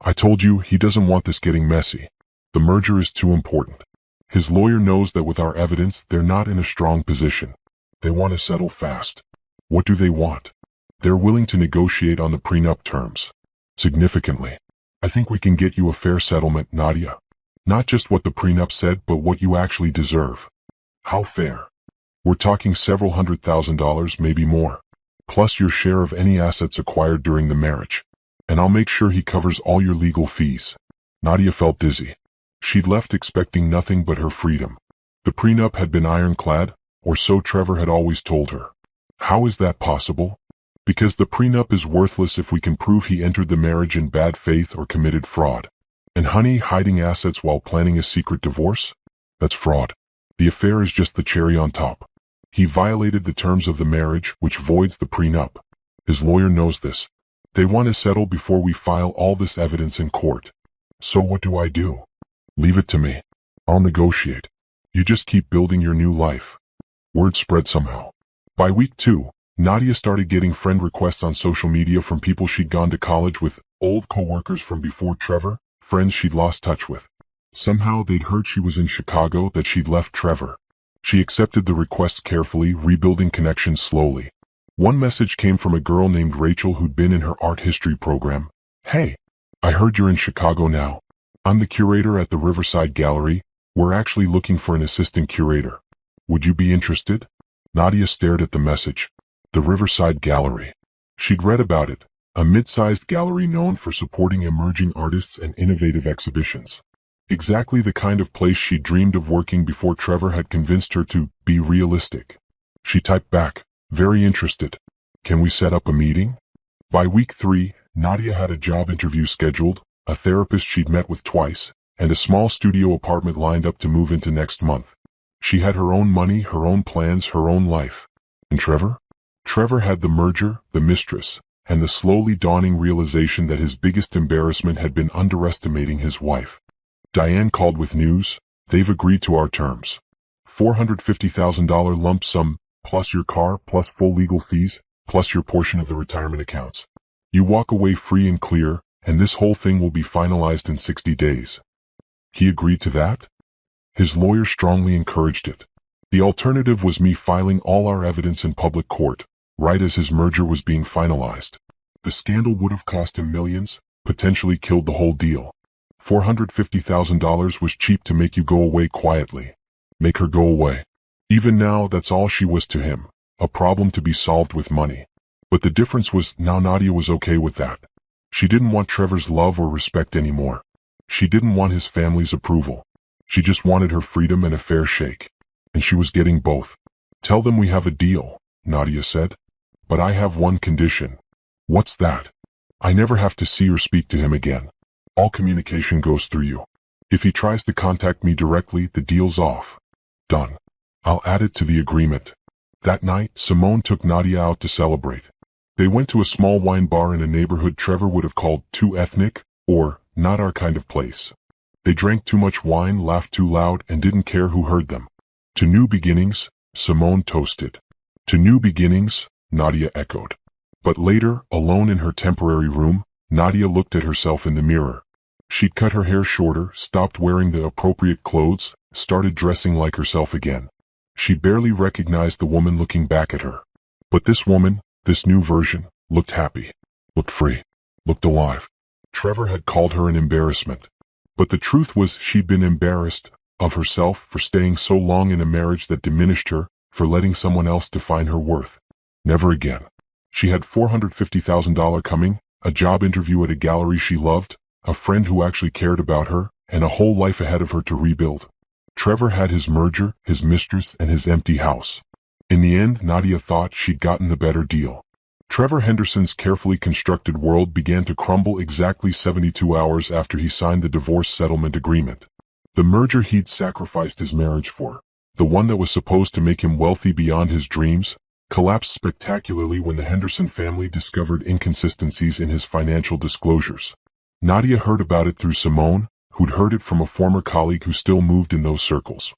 I told you, he doesn't want this getting messy. The merger is too important. His lawyer knows that with our evidence, they're not in a strong position. They want to settle fast. What do they want? They're willing to negotiate on the prenup terms. Significantly. I think we can get you a fair settlement, Nadia. Not just what the prenup said, but what you actually deserve. How fair? We're talking several $100,000, maybe more. Plus your share of any assets acquired during the marriage. And I'll make sure he covers all your legal fees. Nadia felt dizzy. She'd left expecting nothing but her freedom. The prenup had been ironclad, or so Trevor had always told her. How is that possible? Because the prenup is worthless if we can prove he entered the marriage in bad faith or committed fraud. And honey, hiding assets while planning a secret divorce? That's fraud. The affair is just the cherry on top. He violated the terms of the marriage, which voids the prenup. His lawyer knows this. They want to settle before we file all this evidence in court. So what do I do? Leave it to me. I'll negotiate. You just keep building your new life. Word spread somehow. By week 2, Nadia started getting friend requests on social media from people she'd gone to college with, old co-workers from before Trevor, friends she'd lost touch with. Somehow they'd heard she was in Chicago, that she'd left Trevor. She accepted the requests carefully, rebuilding connections slowly. One message came from a girl named Rachel who'd been in her art history program. Hey, I heard you're in Chicago now. I'm the curator at the Riverside Gallery. We're actually looking for an assistant curator. Would you be interested? Nadia stared at the message. The Riverside Gallery. She'd read about it, a mid-sized gallery known for supporting emerging artists and innovative exhibitions. Exactly the kind of place she dreamed of working before Trevor had convinced her to be realistic. She typed back, very interested. Can we set up a meeting? By week 3, Nadia had a job interview scheduled, a therapist she'd met with twice, and a small studio apartment lined up to move into next month. She had her own money, her own plans, her own life. And Trevor? Trevor had the merger, the mistress, and the slowly dawning realization that his biggest embarrassment had been underestimating his wife. Diane called with news. They've agreed to our terms. $450,000 lump sum, plus your car, plus full legal fees, plus your portion of the retirement accounts. You walk away free and clear, and this whole thing will be finalized in 60 days. He agreed to that? His lawyer strongly encouraged it. The alternative was me filing all our evidence in public court, right as his merger was being finalized. The scandal would have cost him millions, potentially killed the whole deal. $450,000 was cheap to make you go away quietly. Make her go away. Even now, that's all she was to him, a problem to be solved with money. But the difference was now Nadia was okay with that. She didn't want Trevor's love or respect anymore. She didn't want his family's approval. She just wanted her freedom and a fair shake. And she was getting both. Tell them we have a deal, Nadia said. But I have one condition. What's that? I never have to see or speak to him again. All communication goes through you. If he tries to contact me directly, the deal's off. Done. I'll add it to the agreement. That night, Simone took Nadia out to celebrate. They went to a small wine bar in a neighborhood Trevor would have called too ethnic, or not our kind of place. They drank too much wine, laughed too loud, and didn't care who heard them. To new beginnings, Simone toasted. To new beginnings, Nadia echoed. But later, alone in her temporary room, Nadia looked at herself in the mirror. She'd cut her hair shorter, stopped wearing the appropriate clothes, started dressing like herself again. She barely recognized the woman looking back at her. But this woman, this new version, looked happy, looked free, looked alive. Trevor had called her an embarrassment. But the truth was she'd been embarrassed of herself for staying so long in a marriage that diminished her, for letting someone else define her worth. Never again. She had $450,000 coming, a job interview at a gallery she loved, a friend who actually cared about her, and a whole life ahead of her to rebuild. Trevor had his merger, his mistress, and his empty house. In the end, Nadia thought she'd gotten the better deal. Trevor Henderson's carefully constructed world began to crumble exactly 72 hours after he signed the divorce settlement agreement. The merger he'd sacrificed his marriage for, the one that was supposed to make him wealthy beyond his dreams, collapsed spectacularly when the Henderson family discovered inconsistencies in his financial disclosures. Nadia heard about it through Simone, who'd heard it from a former colleague who still moved in those circles.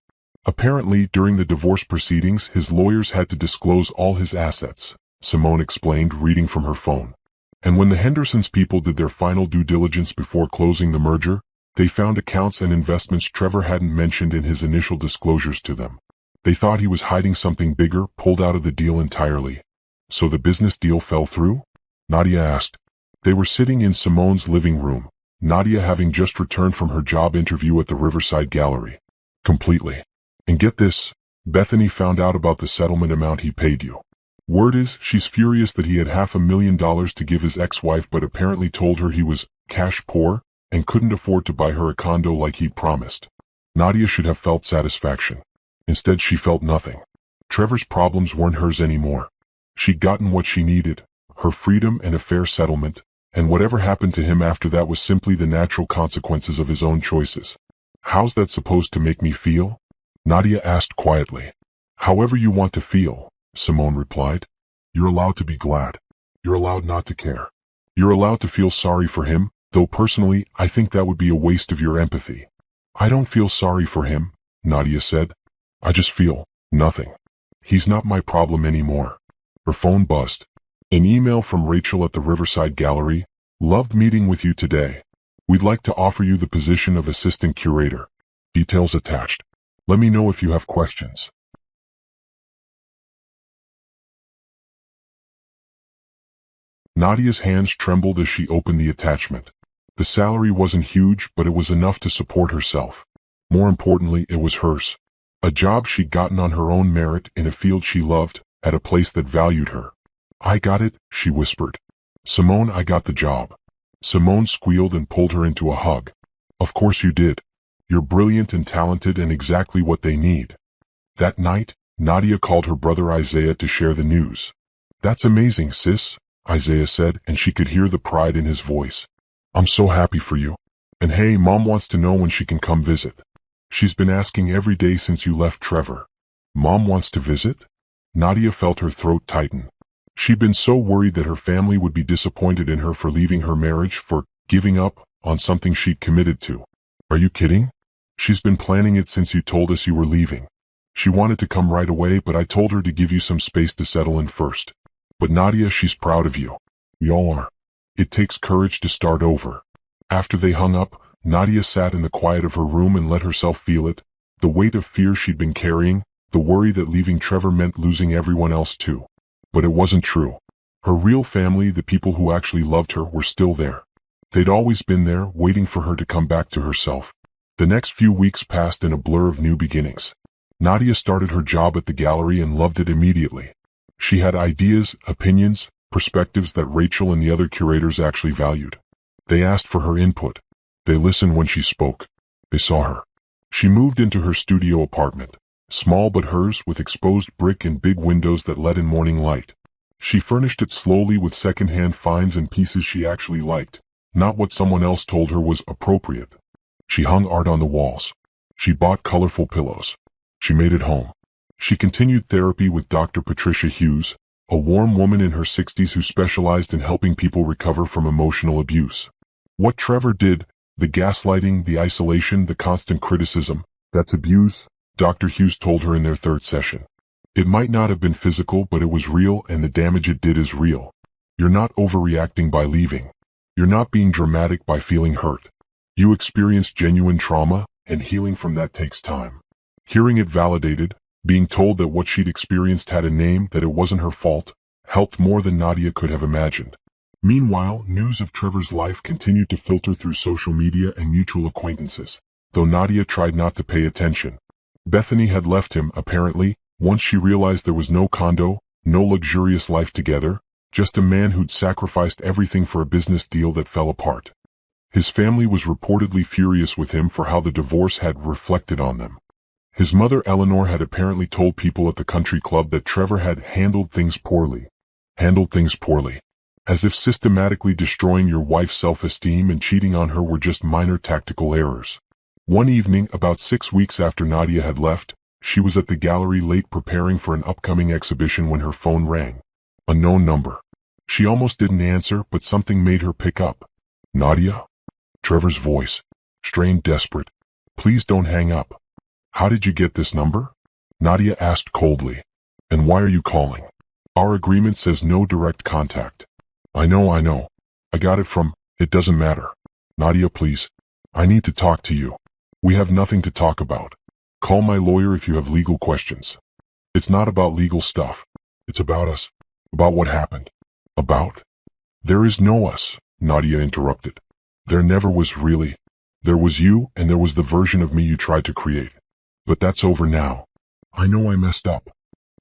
Apparently, during the divorce proceedings, his lawyers had to disclose all his assets, Simone explained, reading from her phone. And when the Hendersons people did their final due diligence before closing the merger, they found accounts and investments Trevor hadn't mentioned in his initial disclosures to them. They thought he was hiding something bigger, pulled out of the deal entirely. So the business deal fell through? Nadia asked. They were sitting in Simone's living room, Nadia having just returned from her job interview at the Riverside Gallery. Completely. And get this, Bethany found out about the settlement amount he paid you. Word is, she's furious that he had $500,000 to give his ex-wife but apparently told her he was cash poor and couldn't afford to buy her a condo like he'd promised. Nadia should have felt satisfaction. Instead, she felt nothing. Trevor's problems weren't hers anymore. She'd gotten what she needed, her freedom and a fair settlement, and whatever happened to him after that was simply the natural consequences of his own choices. How's that supposed to make me feel? Nadia asked quietly. However you want to feel, Simone replied. You're allowed to be glad. You're allowed not to care. You're allowed to feel sorry for him, though personally, I think that would be a waste of your empathy. I don't feel sorry for him, Nadia said. I just feel nothing. He's not my problem anymore. Her phone buzzed. An email from Rachel at the Riverside Gallery. Loved meeting with you today. We'd like to offer you the position of assistant curator. Details attached. Let me know if you have questions. Nadia's hands trembled as she opened the attachment. The salary wasn't huge, but it was enough to support herself. More importantly, it was hers. A job she'd gotten on her own merit in a field she loved, at a place that valued her. I got it, she whispered. Simone, I got the job. Simone squealed and pulled her into a hug. Of course you did. You're brilliant and talented and exactly what they need. That night, Nadia called her brother Isaiah to share the news. That's amazing, sis, Isaiah said, and she could hear the pride in his voice. I'm so happy for you. And hey, Mom wants to know when she can come visit. She's been asking every day since you left Trevor. Mom wants to visit? Nadia felt her throat tighten. She'd been so worried that her family would be disappointed in her for leaving her marriage, for giving up on something she'd committed to. Are you kidding? She's been planning it since you told us you were leaving. She wanted to come right away, but I told her to give you some space to settle in first. But Nadia, she's proud of you. We all are. It takes courage to start over. After they hung up, Nadia sat in the quiet of her room and let herself feel it, the weight of fear she'd been carrying, the worry that leaving Trevor meant losing everyone else too. But it wasn't true. Her real family, the people who actually loved her, were still there. They'd always been there, waiting for her to come back to herself. The next few weeks passed in a blur of new beginnings. Nadia started her job at the gallery and loved it immediately. She had ideas, opinions, perspectives that Rachel and the other curators actually valued. They asked for her input. They listened when she spoke. They saw her. She moved into her studio apartment, small but hers, with exposed brick and big windows that let in morning light. She furnished it slowly with second-hand finds and pieces she actually liked, not what someone else told her was appropriate. She hung art on the walls. She bought colorful pillows. She made it home. She continued therapy with Dr. Patricia Hughes, a warm woman in her 60s who specialized in helping people recover from emotional abuse. What Trevor did, the gaslighting, the isolation, the constant criticism, that's abuse, Dr. Hughes told her in their third session. It might not have been physical, but it was real, and the damage it did is real. You're not overreacting by leaving. You're not being dramatic by feeling hurt. You experienced genuine trauma, and healing from that takes time. Hearing it validated, being told that what she'd experienced had a name, that it wasn't her fault, helped more than Nadia could have imagined. Meanwhile, news of Trevor's life continued to filter through social media and mutual acquaintances, though Nadia tried not to pay attention. Bethany had left him, apparently, once she realized there was no condo, no luxurious life together, just a man who'd sacrificed everything for a business deal that fell apart. His family was reportedly furious with him for how the divorce had reflected on them. His mother Eleanor had apparently told people at the country club that Trevor had handled things poorly. Handled things poorly. As if systematically destroying your wife's self-esteem and cheating on her were just minor tactical errors. One evening, about 6 weeks after Nadia had left, she was at the gallery late preparing for an upcoming exhibition when her phone rang. A known number. She almost didn't answer, but something made her pick up. Nadia? Trevor's voice. Strained, desperate. Please don't hang up. How did you get this number? Nadia asked coldly. And why are you calling? Our agreement says no direct contact. I know. I got it from, it doesn't matter. Nadia, please. I need to talk to you. We have nothing to talk about. Call my lawyer if you have legal questions. It's not about legal stuff. It's about us. About what happened. About? There is no us, Nadia interrupted. There never was really. There was you, and there was the version of me you tried to create. But that's over now. I know I messed up.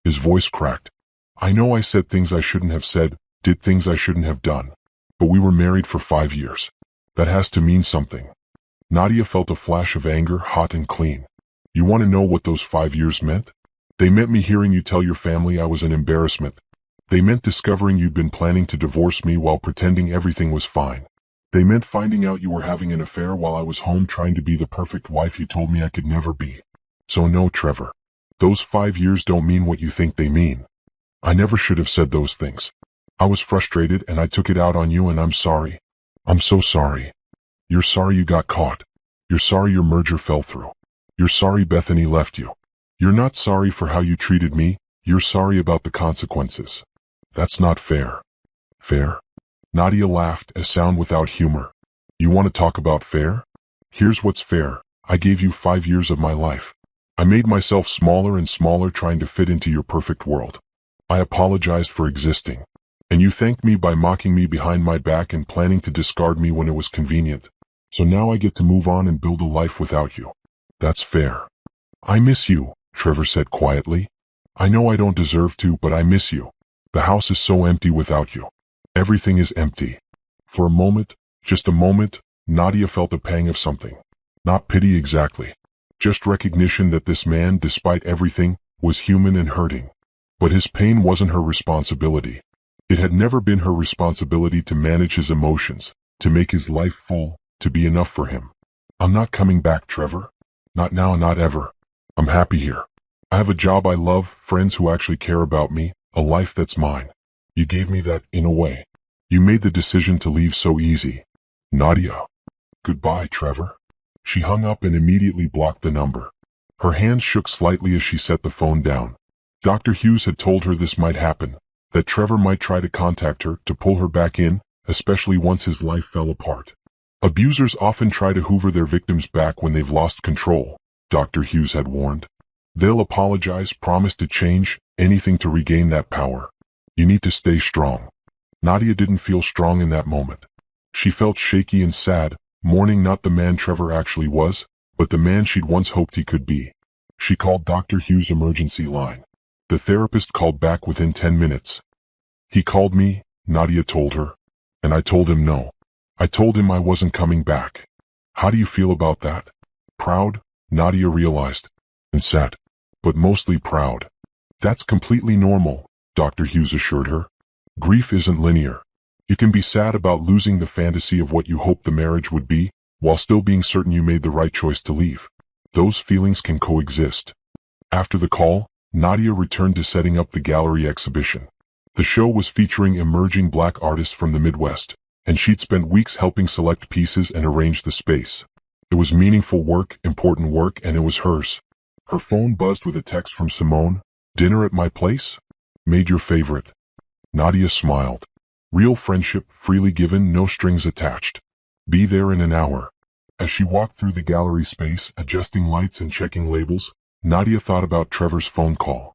His voice cracked. I know I said things I shouldn't have said, did things I shouldn't have done. But we were married for 5 years. That has to mean something. Nadia felt a flash of anger, hot and clean. You want to know what those 5 years meant? They meant me hearing you tell your family I was an embarrassment. They meant discovering you'd been planning to divorce me while pretending everything was fine. They meant finding out you were having an affair while I was home trying to be the perfect wife you told me I could never be. So no, Trevor. Those 5 years don't mean what you think they mean. I never should have said those things. I was frustrated and I took it out on you, and I'm sorry. I'm so sorry. You're sorry you got caught. You're sorry your merger fell through. You're sorry Bethany left you. You're not sorry for how you treated me. You're sorry about the consequences. That's not fair. Fair? Nadia laughed, a sound without humor. You want to talk about fair? Here's what's fair. I gave you 5 years of my life. I made myself smaller and smaller trying to fit into your perfect world. I apologized for existing. And you thanked me by mocking me behind my back and planning to discard me when it was convenient. So now I get to move on and build a life without you. That's fair. I miss you, Trevor said quietly. I know I don't deserve to, but I miss you. The house is so empty without you. Everything is empty. For a moment, just a moment, Nadia felt a pang of something. Not pity exactly. Just recognition that this man, despite everything, was human and hurting. But his pain wasn't her responsibility. It had never been her responsibility to manage his emotions, to make his life full, to be enough for him. I'm not coming back, Trevor. Not now, not ever. I'm happy here. I have a job I love, friends who actually care about me, a life that's mine. You gave me that, in a way. You made the decision to leave so easy. Nadia. Goodbye, Trevor. She hung up and immediately blocked the number. Her hands shook slightly as she set the phone down. Dr. Hughes had told her this might happen, that Trevor might try to contact her to pull her back in, especially once his life fell apart. Abusers often try to hoover their victims back when they've lost control, Dr. Hughes had warned. They'll apologize, promise to change, anything to regain that power. You need to stay strong. Nadia didn't feel strong in that moment. She felt shaky and sad, mourning not the man Trevor actually was, but the man she'd once hoped he could be. She called Dr. Hughes' emergency line. The therapist called back within 10 minutes. He called me, Nadia told her, and I told him no. I told him I wasn't coming back. How do you feel about that? Proud, Nadia realized, and sad, but mostly proud. That's completely normal, Dr. Hughes assured her. Grief isn't linear. You can be sad about losing the fantasy of what you hoped the marriage would be, while still being certain you made the right choice to leave. Those feelings can coexist. After the call, Nadia returned to setting up the gallery exhibition. The show was featuring emerging black artists from the Midwest, and she'd spent weeks helping select pieces and arrange the space. It was meaningful work, important work, and it was hers. Her phone buzzed with a text from Simone. Dinner at my place? Made your favorite. Nadia smiled. Real friendship, freely given, no strings attached. Be there in an hour. As she walked through the gallery space, adjusting lights and checking labels, Nadia thought about Trevor's phone call.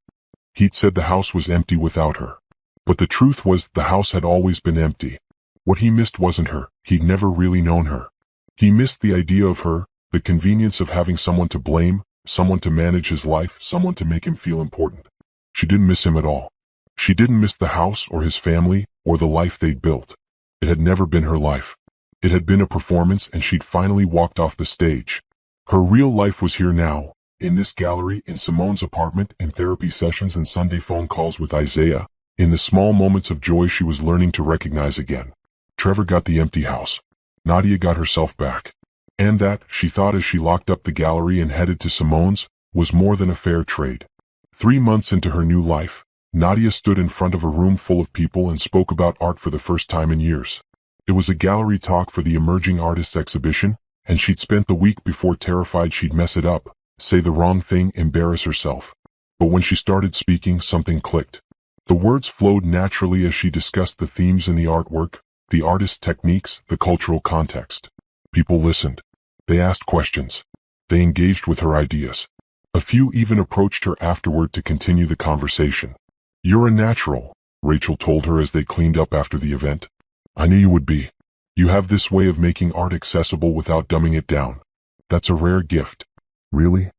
He'd said the house was empty without her. But the truth was, the house had always been empty. What he missed wasn't her. He'd never really known her. He missed the idea of her, the convenience of having someone to blame, someone to manage his life, someone to make him feel important. She didn't miss him at all. She didn't miss the house or his family or the life they'd built. It had never been her life. It had been a performance, and she'd finally walked off the stage. Her real life was here now, in this gallery, in Simone's apartment, in therapy sessions and Sunday phone calls with Isaiah, in the small moments of joy she was learning to recognize again. Trevor got the empty house. Nadia got herself back. And that, she thought as she locked up the gallery and headed to Simone's, was more than a fair trade. 3 months into her new life, Nadia stood in front of a room full of people and spoke about art for the first time in years. It was a gallery talk for the Emerging Artists exhibition, and she'd spent the week before terrified she'd mess it up, say the wrong thing, embarrass herself. But when she started speaking, something clicked. The words flowed naturally as she discussed the themes in the artwork, the artist's techniques, the cultural context. People listened. They asked questions. They engaged with her ideas. A few even approached her afterward to continue the conversation. You're a natural, Rachel told her as they cleaned up after the event. I knew you would be. You have this way of making art accessible without dumbing it down. That's a rare gift. Really?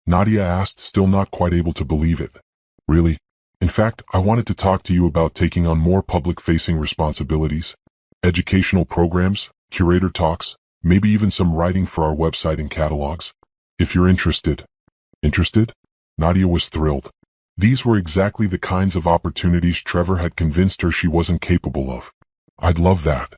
Nadia asked, still not quite able to believe it. Really? In fact, I wanted to talk to you about taking on more public-facing responsibilities. Educational programs, curator talks, maybe even some writing for our website and catalogs. If you're interested. Interested? Nadia was thrilled. These were exactly the kinds of opportunities Trevor had convinced her she wasn't capable of. I'd love that.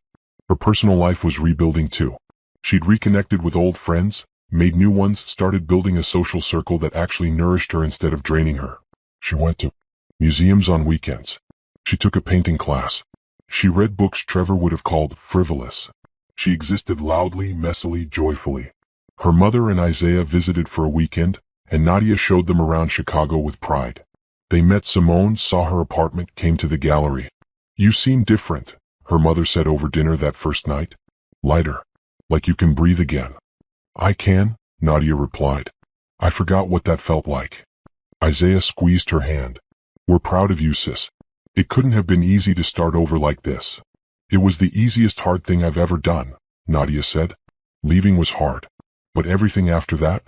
Her personal life was rebuilding too. She'd reconnected with old friends, made new ones, started building a social circle that actually nourished her instead of draining her. She went to museums on weekends. She took a painting class. She read books Trevor would have called frivolous. She existed loudly, messily, joyfully. Her mother and Isaiah visited for a weekend, and Nadia showed them around Chicago with pride. They met Simone, saw her apartment, came to the gallery. You seem different, her mother said over dinner that first night. Lighter. Like you can breathe again. I can, Nadia replied. I forgot what that felt like. Isaiah squeezed her hand. We're proud of you, sis. It couldn't have been easy to start over like this. It was the easiest hard thing I've ever done, Nadia said. Leaving was hard. But everything after that?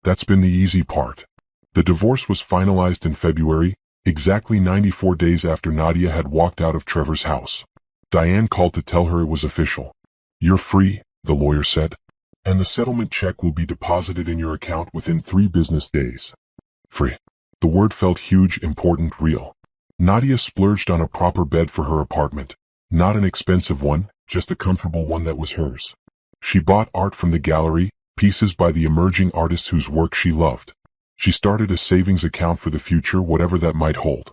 That's been the easy part. The divorce was finalized in February, exactly 94 days after Nadia had walked out of Trevor's house. Diane called to tell her it was official. You're free, the lawyer said. And the settlement check will be deposited in your account within 3 business days. Free. The word felt huge, important, real. Nadia splurged on a proper bed for her apartment. Not an expensive one, just a comfortable one that was hers. She bought art from the gallery, pieces by the emerging artists whose work she loved. She started a savings account for the future, whatever that might hold.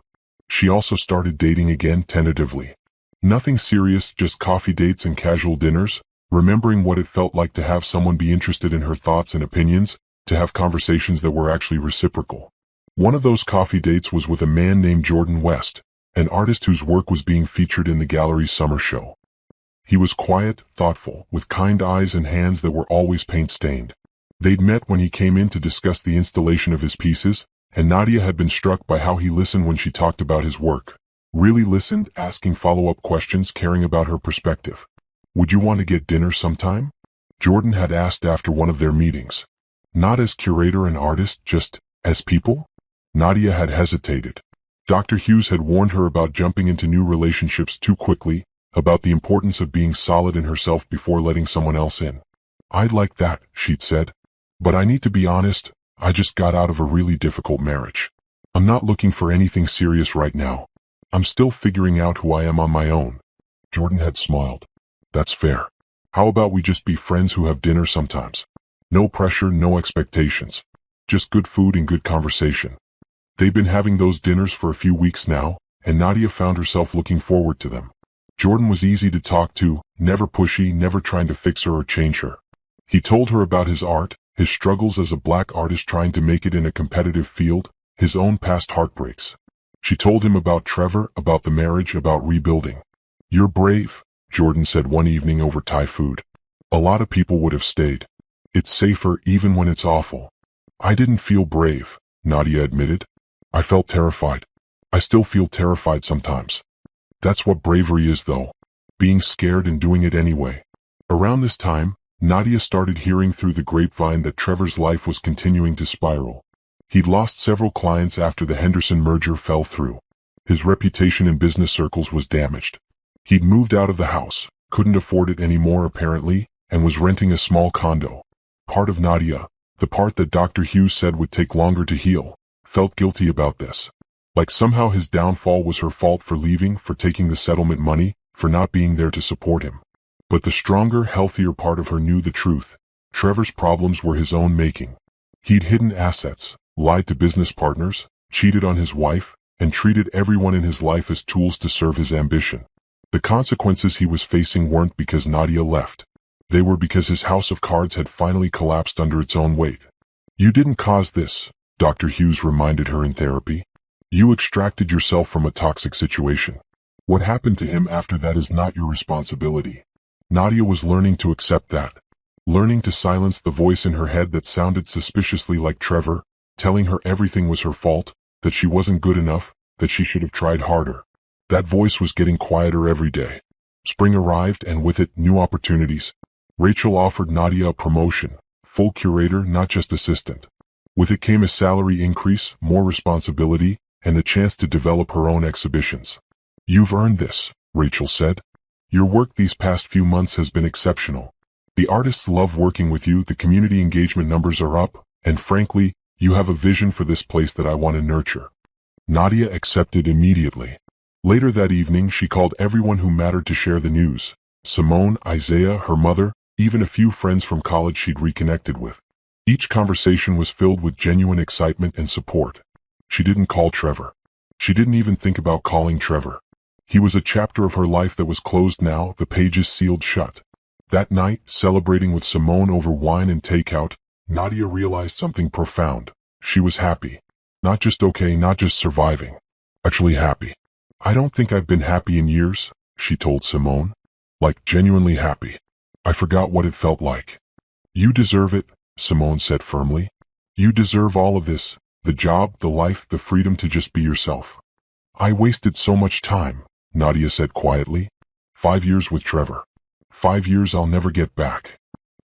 She also started dating again tentatively. Nothing serious, just coffee dates and casual dinners, remembering what it felt like to have someone be interested in her thoughts and opinions, to have conversations that were actually reciprocal. One of those coffee dates was with a man named Jordan West, an artist whose work was being featured in the gallery's summer show. He was quiet, thoughtful, with kind eyes and hands that were always paint-stained. They'd met when he came in to discuss the installation of his pieces, and Nadia had been struck by how he listened when she talked about his work. Really listened, asking follow-up questions, caring about her perspective. "Would you want to get dinner sometime?" Jordan had asked after one of their meetings. Not as curator and artist, just as people? Nadia had hesitated. Dr. Hughes had warned her about jumping into new relationships too quickly, about the importance of being solid in herself before letting someone else in. "I'd like that," she'd said. "But I need to be honest, I just got out of a really difficult marriage. I'm not looking for anything serious right now. I'm still figuring out who I am on my own." Jordan had smiled. "That's fair. How about we just be friends who have dinner sometimes? No pressure, no expectations. Just good food and good conversation." They'd been having those dinners for a few weeks now, and Nadia found herself looking forward to them. Jordan was easy to talk to, never pushy, never trying to fix her or change her. He told her about his art, his struggles as a black artist trying to make it in a competitive field, his own past heartbreaks. She told him about Trevor, about the marriage, about rebuilding. "You're brave," Jordan said one evening over Thai food. "A lot of people would have stayed. It's safer even when it's awful." "I didn't feel brave," Nadia admitted. "I felt terrified. I still feel terrified sometimes." That's what bravery is though. Being scared and doing it anyway. Around this time, Nadia started hearing through the grapevine that Trevor's life was continuing to spiral. He'd lost several clients after the Henderson merger fell through. His reputation in business circles was damaged. He'd moved out of the house, couldn't afford it anymore apparently, and was renting a small condo. Part of Nadia, the part that Dr. Hughes said would take longer to heal, felt guilty about this. Like somehow his downfall was her fault for leaving, for taking the settlement money, for not being there to support him. But the stronger, healthier part of her knew the truth. Trevor's problems were his own making. He'd hidden assets, lied to business partners, cheated on his wife, and treated everyone in his life as tools to serve his ambition. The consequences he was facing weren't because Nadia left. They were because his house of cards had finally collapsed under its own weight. "You didn't cause this," Dr. Hughes reminded her in therapy. "You extracted yourself from a toxic situation. What happened to him after that is not your responsibility." Nadia was learning to accept that. Learning to silence the voice in her head that sounded suspiciously like Trevor, telling her everything was her fault, that she wasn't good enough, that she should have tried harder. That voice was getting quieter every day. Spring arrived and with it, new opportunities. Rachel offered Nadia a promotion, full curator, not just assistant. With it came a salary increase, more responsibility, and the chance to develop her own exhibitions. "You've earned this," Rachel said. "Your work these past few months has been exceptional. The artists love working with you, the community engagement numbers are up, and frankly, you have a vision for this place that I want to nurture." Nadia accepted immediately. Later that evening, she called everyone who mattered to share the news. Simone, Isaiah, her mother, even a few friends from college she'd reconnected with. Each conversation was filled with genuine excitement and support. She didn't call Trevor. She didn't even think about calling Trevor. He was a chapter of her life that was closed now, the pages sealed shut. That night, celebrating with Simone over wine and takeout, Nadia realized something profound. She was happy. Not just okay, not just surviving. Actually happy. "I don't think I've been happy in years," she told Simone. "Like genuinely happy. I forgot what it felt like." "You deserve it," Simone said firmly. "You deserve all of this, the job, the life, the freedom to just be yourself." "I wasted so much time," Nadia said quietly. 5 years with Trevor. 5 years I'll never get back."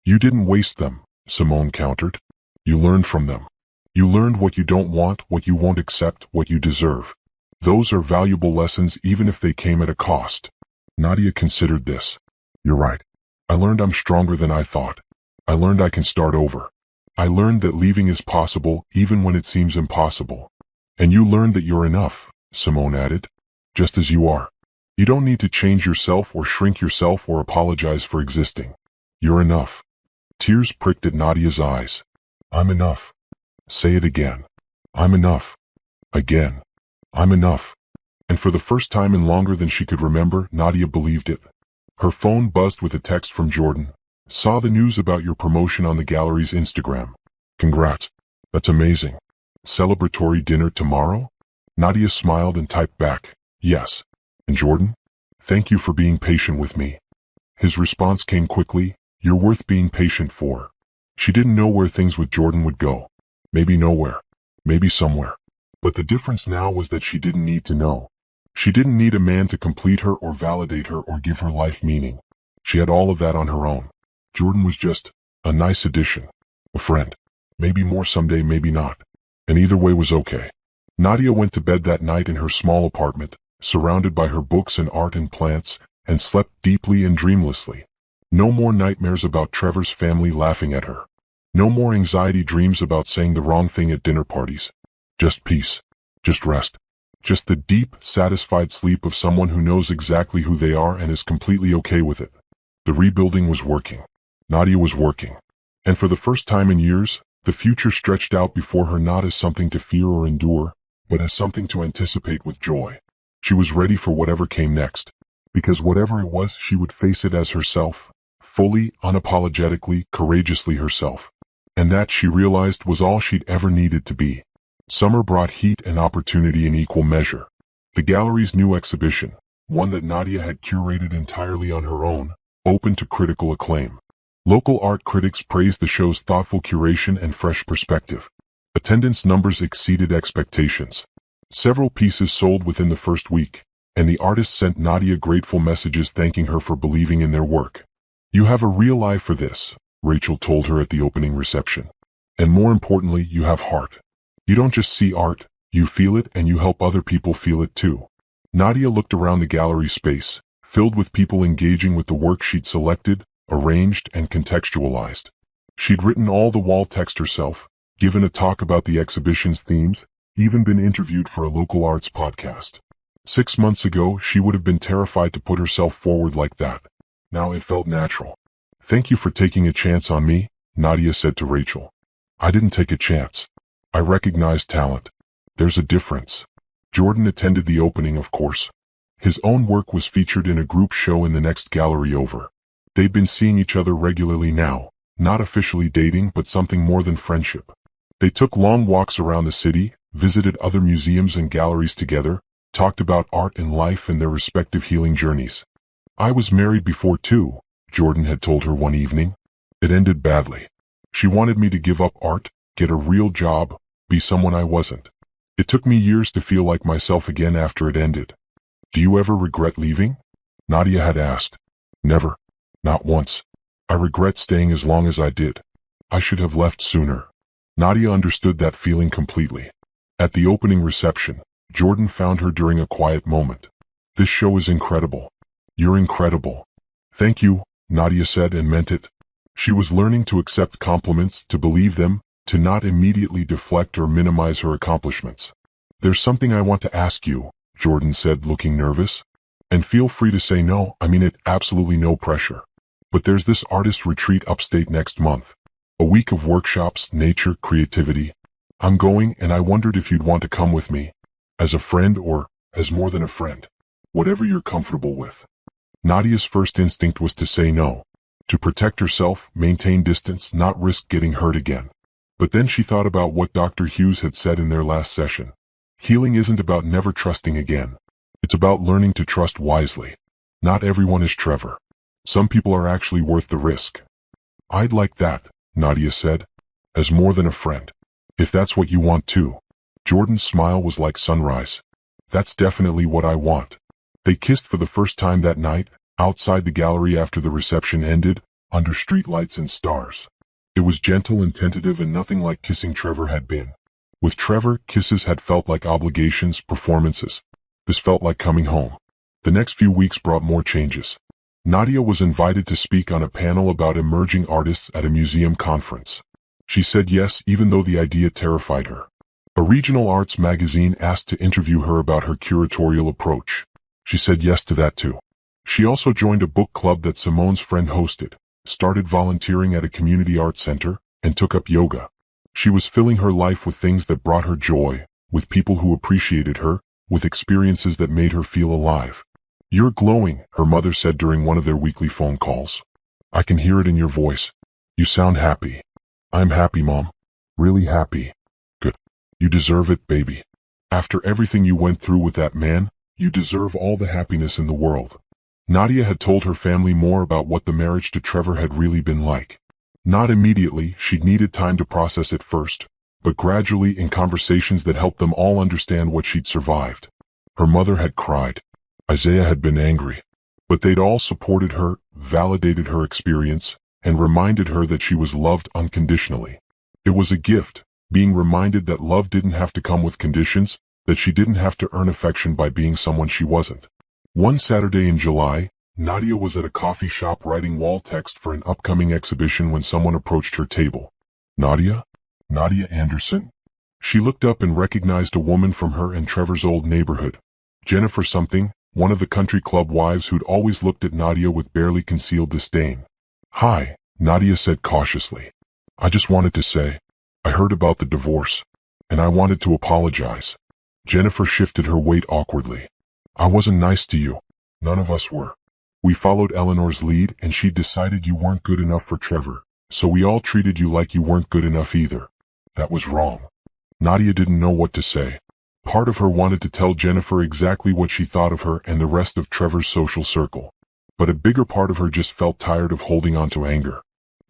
"You didn't waste them," Simone countered. "You learned from them. You learned what you don't want, what you won't accept, what you deserve. Those are valuable lessons even if they came at a cost." Nadia considered this. "You're right. I learned I'm stronger than I thought. I learned I can start over. I learned that leaving is possible even when it seems impossible." "And you learned that you're enough," Simone added. "Just as you are. You don't need to change yourself or shrink yourself or apologize for existing. You're enough." Tears pricked at Nadia's eyes. "I'm enough." "Say it again." "I'm enough." "Again." "I'm enough." And for the first time in longer than she could remember, Nadia believed it. Her phone buzzed with a text from Jordan. Saw the news about your promotion on the gallery's Instagram. Congrats. That's amazing. Celebratory dinner tomorrow? Nadia smiled and typed back, yes. And Jordan? Thank you for being patient with me. His response came quickly, you're worth being patient for. She didn't know where things with Jordan would go. Maybe nowhere. Maybe somewhere. But the difference now was that she didn't need to know. She didn't need a man to complete her or validate her or give her life meaning. She had all of that on her own. Jordan was just a nice addition. A friend. Maybe more someday, maybe not. And either way was okay. Nadia went to bed that night in her small apartment, surrounded by her books and art and plants, and slept deeply and dreamlessly. No more nightmares about Trevor's family laughing at her. No more anxiety dreams about saying the wrong thing at dinner parties. Just peace. Just rest. Just the deep, satisfied sleep of someone who knows exactly who they are and is completely okay with it. The rebuilding was working. Nadia was working. And for the first time in years, the future stretched out before her not as something to fear or endure, but as something to anticipate with joy. She was ready for whatever came next. Because whatever it was, she would face it as herself. Fully, unapologetically, courageously herself. And that, she realized, was all she'd ever needed to be. Summer brought heat and opportunity in equal measure. The gallery's new exhibition, one that Nadia had curated entirely on her own, opened to critical acclaim. Local art critics praised the show's thoughtful curation and fresh perspective. Attendance numbers exceeded expectations. Several pieces sold within the first week, and the artists sent Nadia grateful messages thanking her for believing in their work. You have a real eye for this, Rachel told her at the opening reception. And more importantly, you have heart. You don't just see art, you feel it and you help other people feel it too. Nadia looked around the gallery space, filled with people engaging with the work she'd selected, arranged, and contextualized. She'd written all the wall text herself, given a talk about the exhibition's themes, even been interviewed for a local arts podcast. 6 months ago, she would have been terrified to put herself forward like that. Now it felt natural. Thank you for taking a chance on me, Nadia said to Rachel. I didn't take a chance. I recognized talent. There's a difference. Jordan attended the opening, of course. His own work was featured in a group show in the next gallery over. They'd been seeing each other regularly now, not officially dating but something more than friendship. They took long walks around the city, visited other museums and galleries together, talked about art and life and their respective healing journeys. I was married before too, Jordan had told her one evening. It ended badly. She wanted me to give up art, get a real job, be someone I wasn't. It took me years to feel like myself again after it ended. Do you ever regret leaving? Nadia had asked. Never. Not once. I regret staying as long as I did. I should have left sooner. Nadia understood that feeling completely. At the opening reception, Jordan found her during a quiet moment. This show is incredible. You're incredible. Thank you, Nadia said and meant it. She was learning to accept compliments, to believe them, to not immediately deflect or minimize her accomplishments. There's something I want to ask you, Jordan said, looking nervous. And feel free to say no, I mean it, absolutely no pressure. But there's this artist retreat upstate next month. A week of workshops, nature, creativity. I'm going and I wondered if you'd want to come with me. As a friend or as more than a friend. Whatever you're comfortable with. Nadia's first instinct was to say no. To protect herself, maintain distance, not risk getting hurt again. But then she thought about what Dr. Hughes had said in their last session. Healing isn't about never trusting again. It's about learning to trust wisely. Not everyone is Trevor. Some people are actually worth the risk. I'd like that, Nadia said. As more than a friend. If that's what you want too. Jordan's smile was like sunrise. That's definitely what I want. They kissed for the first time that night, outside the gallery after the reception ended, under streetlights and stars. It was gentle and tentative and nothing like kissing Trevor had been. With Trevor, kisses had felt like obligations, performances. This felt like coming home. The next few weeks brought more changes. Nadia was invited to speak on a panel about emerging artists at a museum conference. She said yes even though the idea terrified her. A regional arts magazine asked to interview her about her curatorial approach. She said yes to that too. She also joined a book club that Simone's friend hosted, started volunteering at a community arts center, and took up yoga. She was filling her life with things that brought her joy, with people who appreciated her, with experiences that made her feel alive. "You're glowing," her mother said during one of their weekly phone calls. "I can hear it in your voice. You sound happy." "I'm happy, Mom. Really happy." "Good. You deserve it, baby. After everything you went through with that man, you deserve all the happiness in the world." Nadia had told her family more about what the marriage to Trevor had really been like. Not immediately, she'd needed time to process it first, but gradually in conversations that helped them all understand what she'd survived. Her mother had cried. Isaiah had been angry. But they'd all supported her, validated her experience, and reminded her that she was loved unconditionally. It was a gift, being reminded that love didn't have to come with conditions, that she didn't have to earn affection by being someone she wasn't. One Saturday in July, Nadia was at a coffee shop writing wall text for an upcoming exhibition when someone approached her table. "Nadia? Nadia Anderson?" She looked up and recognized a woman from her and Trevor's old neighborhood. Jennifer something, one of the country club wives who'd always looked at Nadia with barely concealed disdain. "Hi," Nadia said cautiously. "I just wanted to say, I heard about the divorce, and I wanted to apologize." Jennifer shifted her weight awkwardly. "I wasn't nice to you. None of us were. We followed Eleanor's lead and she decided you weren't good enough for Trevor, so we all treated you like you weren't good enough either. That was wrong." Nadia didn't know what to say. Part of her wanted to tell Jennifer exactly what she thought of her and the rest of Trevor's social circle. But a bigger part of her just felt tired of holding on to anger.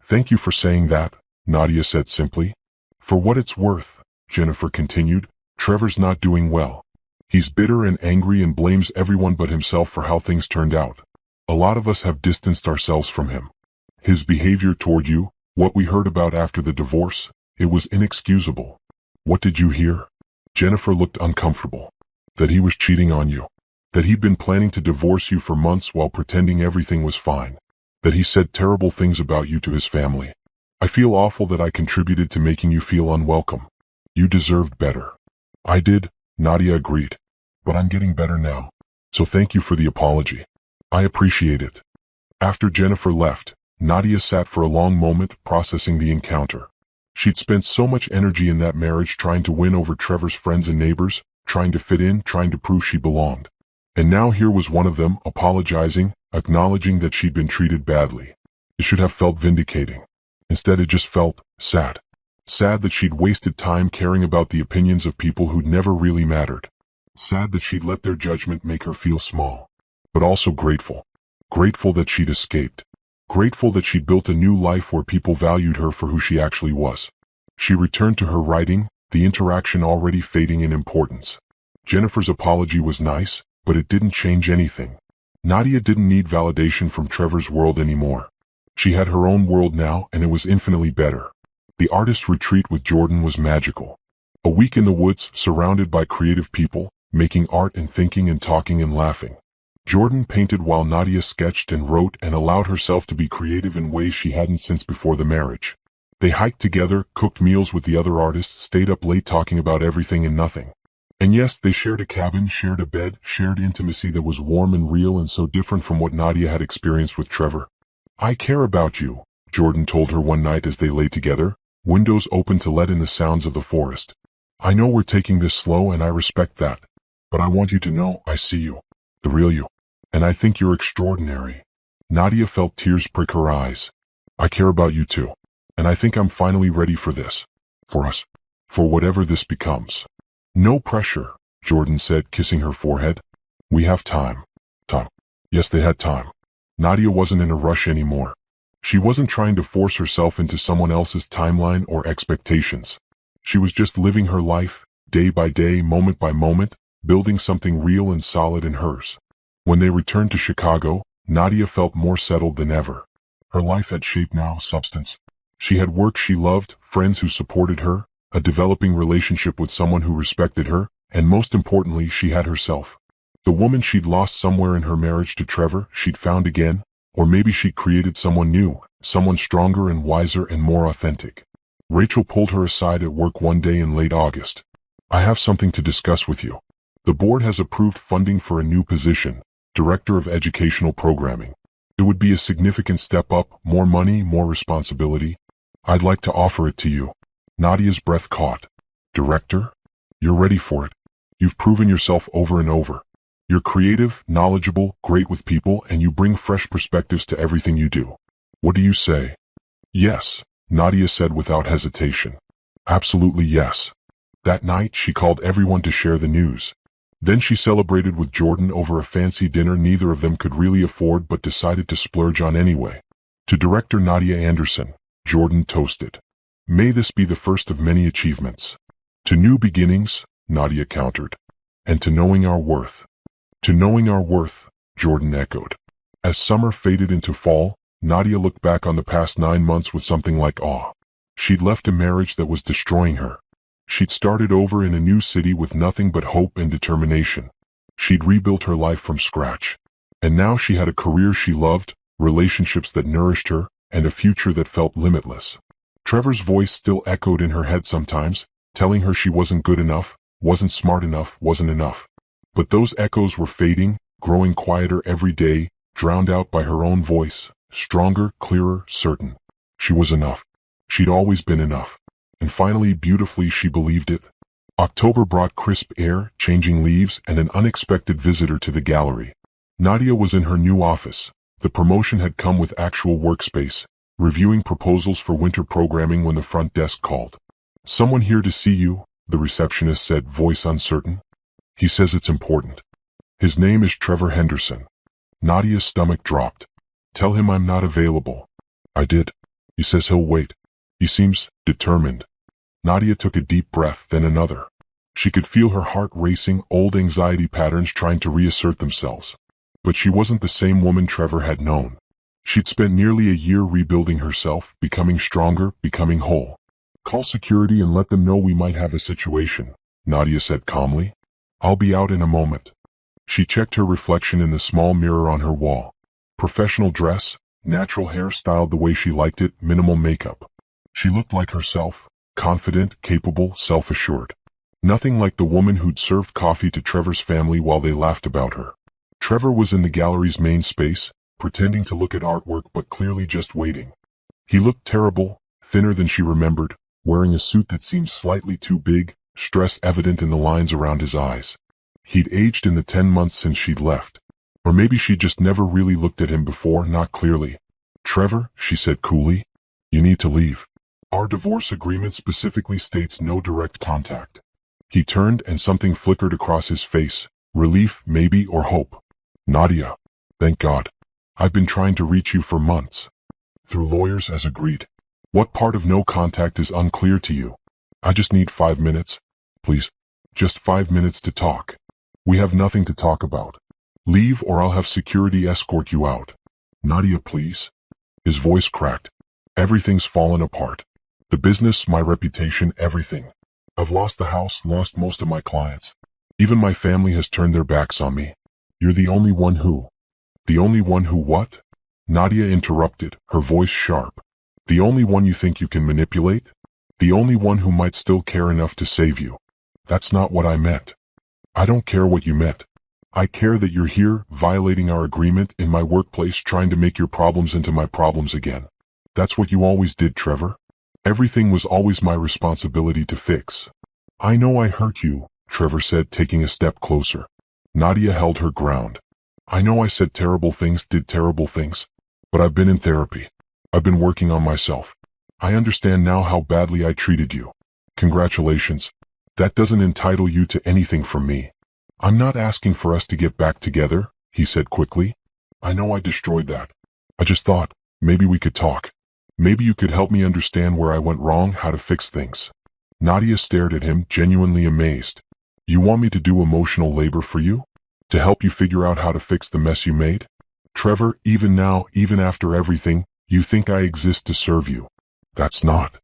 "Thank you for saying that," Nadia said simply. "For what it's worth," Jennifer continued, "Trevor's not doing well. He's bitter and angry and blames everyone but himself for how things turned out. A lot of us have distanced ourselves from him. His behavior toward you, what we heard about after the divorce, it was inexcusable." "What did you hear?" Jennifer looked uncomfortable. "That he was cheating on you. That he'd been planning to divorce you for months while pretending everything was fine. That he said terrible things about you to his family. I feel awful that I contributed to making you feel unwelcome. You deserved better." "I did," Nadia agreed. "But I'm getting better now. So thank you for the apology. I appreciate it." After Jennifer left, Nadia sat for a long moment processing the encounter. She'd spent so much energy in that marriage trying to win over Trevor's friends and neighbors, trying to fit in, trying to prove she belonged. And now here was one of them, apologizing, acknowledging that she'd been treated badly. It should have felt vindicating. Instead it just felt sad. Sad that she'd wasted time caring about the opinions of people who'd never really mattered. Sad that she'd let their judgment make her feel small. But also grateful. Grateful that she'd escaped. Grateful that she'd built a new life where people valued her for who she actually was. She returned to her writing, the interaction already fading in importance. Jennifer's apology was nice, but it didn't change anything. Nadia didn't need validation from Trevor's world anymore. She had her own world now, and it was infinitely better. The artist retreat with Jordan was magical. A week in the woods, surrounded by creative people, making art and thinking and talking and laughing. Jordan painted while Nadia sketched and wrote and allowed herself to be creative in ways she hadn't since before the marriage. They hiked together, cooked meals with the other artists, stayed up late talking about everything and nothing. And yes, they shared a cabin, shared a bed, shared intimacy that was warm and real and so different from what Nadia had experienced with Trevor. "I care about you," Jordan told her one night as they lay together, windows open to let in the sounds of the forest. "I know we're taking this slow and I respect that. But I want you to know I see you. The real you. And I think you're extraordinary." Nadia felt tears prick her eyes. "I care about you too. And I think I'm finally ready for this. For us. For whatever this becomes." "No pressure," Jordan said, kissing her forehead. "We have time." Time. Yes, they had time. Nadia wasn't in a rush anymore. She wasn't trying to force herself into someone else's timeline or expectations. She was just living her life, day by day, moment by moment, building something real and solid in hers. When they returned to Chicago, Nadia felt more settled than ever. Her life had shape now, substance. She had work she loved, friends who supported her, a developing relationship with someone who respected her, and most importantly, she had herself. The woman she'd lost somewhere in her marriage to Trevor, she'd found again, or maybe she'd created someone new, someone stronger and wiser and more authentic. Rachel pulled her aside at work one day in late August. "I have something to discuss with you. The board has approved funding for a new position, Director of Educational Programming. It would be a significant step up, more money, more responsibility. I'd like to offer it to you." Nadia's breath caught. "Director? You're ready for it. You've proven yourself over and over. You're creative, knowledgeable, great with people, and you bring fresh perspectives to everything you do. What do you say?" "Yes," Nadia said without hesitation. "Absolutely yes." That night, she called everyone to share the news. Then she celebrated with Jordan over a fancy dinner neither of them could really afford but decided to splurge on anyway. To director Nadia Anderson, Jordan toasted, "May this be the first of many achievements." "To new beginnings," Nadia countered. "And to knowing our worth." "To knowing our worth," Jordan echoed. As summer faded into fall, Nadia looked back on the past 9 months with something like awe. She'd left a marriage that was destroying her. She'd started over in a new city with nothing but hope and determination. She'd rebuilt her life from scratch. And now she had a career she loved, relationships that nourished her, and a future that felt limitless. Trevor's voice still echoed in her head sometimes, telling her she wasn't good enough, wasn't smart enough, wasn't enough. But those echoes were fading, growing quieter every day, drowned out by her own voice, stronger, clearer, certain. She was enough. She'd always been enough. And finally, beautifully, she believed it. October brought crisp air, changing leaves, and an unexpected visitor to the gallery. Nadia was in her new office. The promotion had come with actual workspace, reviewing proposals for winter programming when the front desk called. "Someone here to see you," the receptionist said, voice uncertain. "He says it's important." "His name is Trevor Henderson." Nadia's stomach dropped. "Tell him I'm not available." "I did. He says he'll wait. He seems determined." Nadia took a deep breath, then another. She could feel her heart racing, old anxiety patterns trying to reassert themselves. But she wasn't the same woman Trevor had known. She'd spent nearly a year rebuilding herself, becoming stronger, becoming whole. "Call security and let them know we might have a situation," Nadia said calmly. "I'll be out in a moment." She checked her reflection in the small mirror on her wall. Professional dress, natural hair styled the way she liked it, minimal makeup. She looked like herself. Confident, capable, self-assured. Nothing like the woman who'd served coffee to Trevor's family while they laughed about her. Trevor was in the gallery's main space, pretending to look at artwork but clearly just waiting. He looked terrible, thinner than she remembered, wearing a suit that seemed slightly too big, stress evident in the lines around his eyes. He'd aged in the 10 months since she'd left. Or maybe she'd just never really looked at him before, not clearly. "Trevor," she said coolly, "you need to leave. Our divorce agreement specifically states no direct contact." He turned and something flickered across his face, relief, maybe, or hope. "Nadia, thank God. I've been trying to reach you for months. Through lawyers as agreed. What part of no contact is unclear to you? I just need 5 minutes. Please. Just 5 minutes to talk. We have nothing to talk about. Leave or I'll have security escort you out." "Nadia, please." His voice cracked. "Everything's fallen apart. The business, my reputation, everything. I've lost the house, lost most of my clients. Even my family has turned their backs on me. You're the only one who—" "The only one who what?" Nadia interrupted, her voice sharp. "The only one you think you can manipulate? The only one who might still care enough to save you." "That's not what I meant." "I don't care what you meant. I care that you're here, violating our agreement, in my workplace, trying to make your problems into my problems again. That's what you always did, Trevor. Everything was always my responsibility to fix." "I know I hurt you," Trevor said, taking a step closer. Nadia held her ground. "I know I said terrible things, did terrible things. But I've been in therapy. I've been working on myself. I understand now how badly I treated you. Congratulations. That doesn't entitle you to anything from me." "I'm not asking for us to get back together," he said quickly. "I know I destroyed that. I just thought, maybe we could talk. Maybe you could help me understand where I went wrong, how to fix things." Nadia stared at him, genuinely amazed. "You want me to do emotional labor for you? To help you figure out how to fix the mess you made? Trevor, even now, even after everything, you think I exist to serve you. That's not.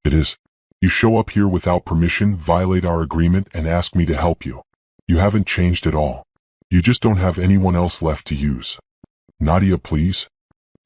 It is. You show up here without permission, violate our agreement, and ask me to help you. You haven't changed at all. You just don't have anyone else left to use." "Nadia, please."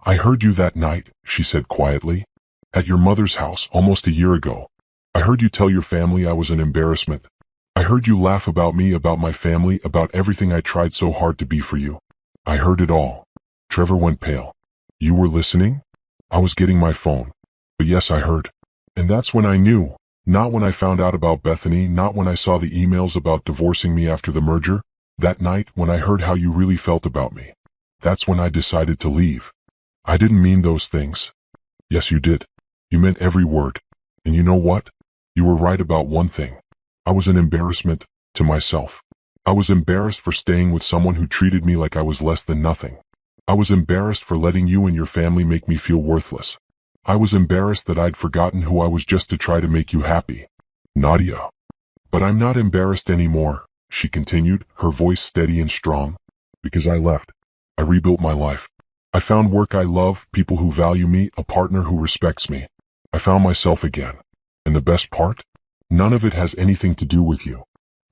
"I heard you that night," she said quietly. "At your mother's house, almost a year ago. I heard you tell your family I was an embarrassment. I heard you laugh about me, about my family, about everything I tried so hard to be for you. I heard it all." Trevor went pale. "You were listening?" "I was getting my phone. But yes, I heard. And that's when I knew. Not when I found out about Bethany, not when I saw the emails about divorcing me after the merger. That night, when I heard how you really felt about me. That's when I decided to leave. I didn't mean those things. Yes, you did. You meant every word. And you know what? You were right about one thing. I was an embarrassment to myself. I was embarrassed for staying with someone who treated me like I was less than nothing. I was embarrassed for letting you and your family make me feel worthless. I was embarrassed that I'd forgotten who I was just to try to make you happy. Nadia. But I'm not embarrassed anymore, she continued, her voice steady and strong. Because I left. I rebuilt my life. I found work I love, people who value me, a partner who respects me. I found myself again. And the best part? None of it has anything to do with you.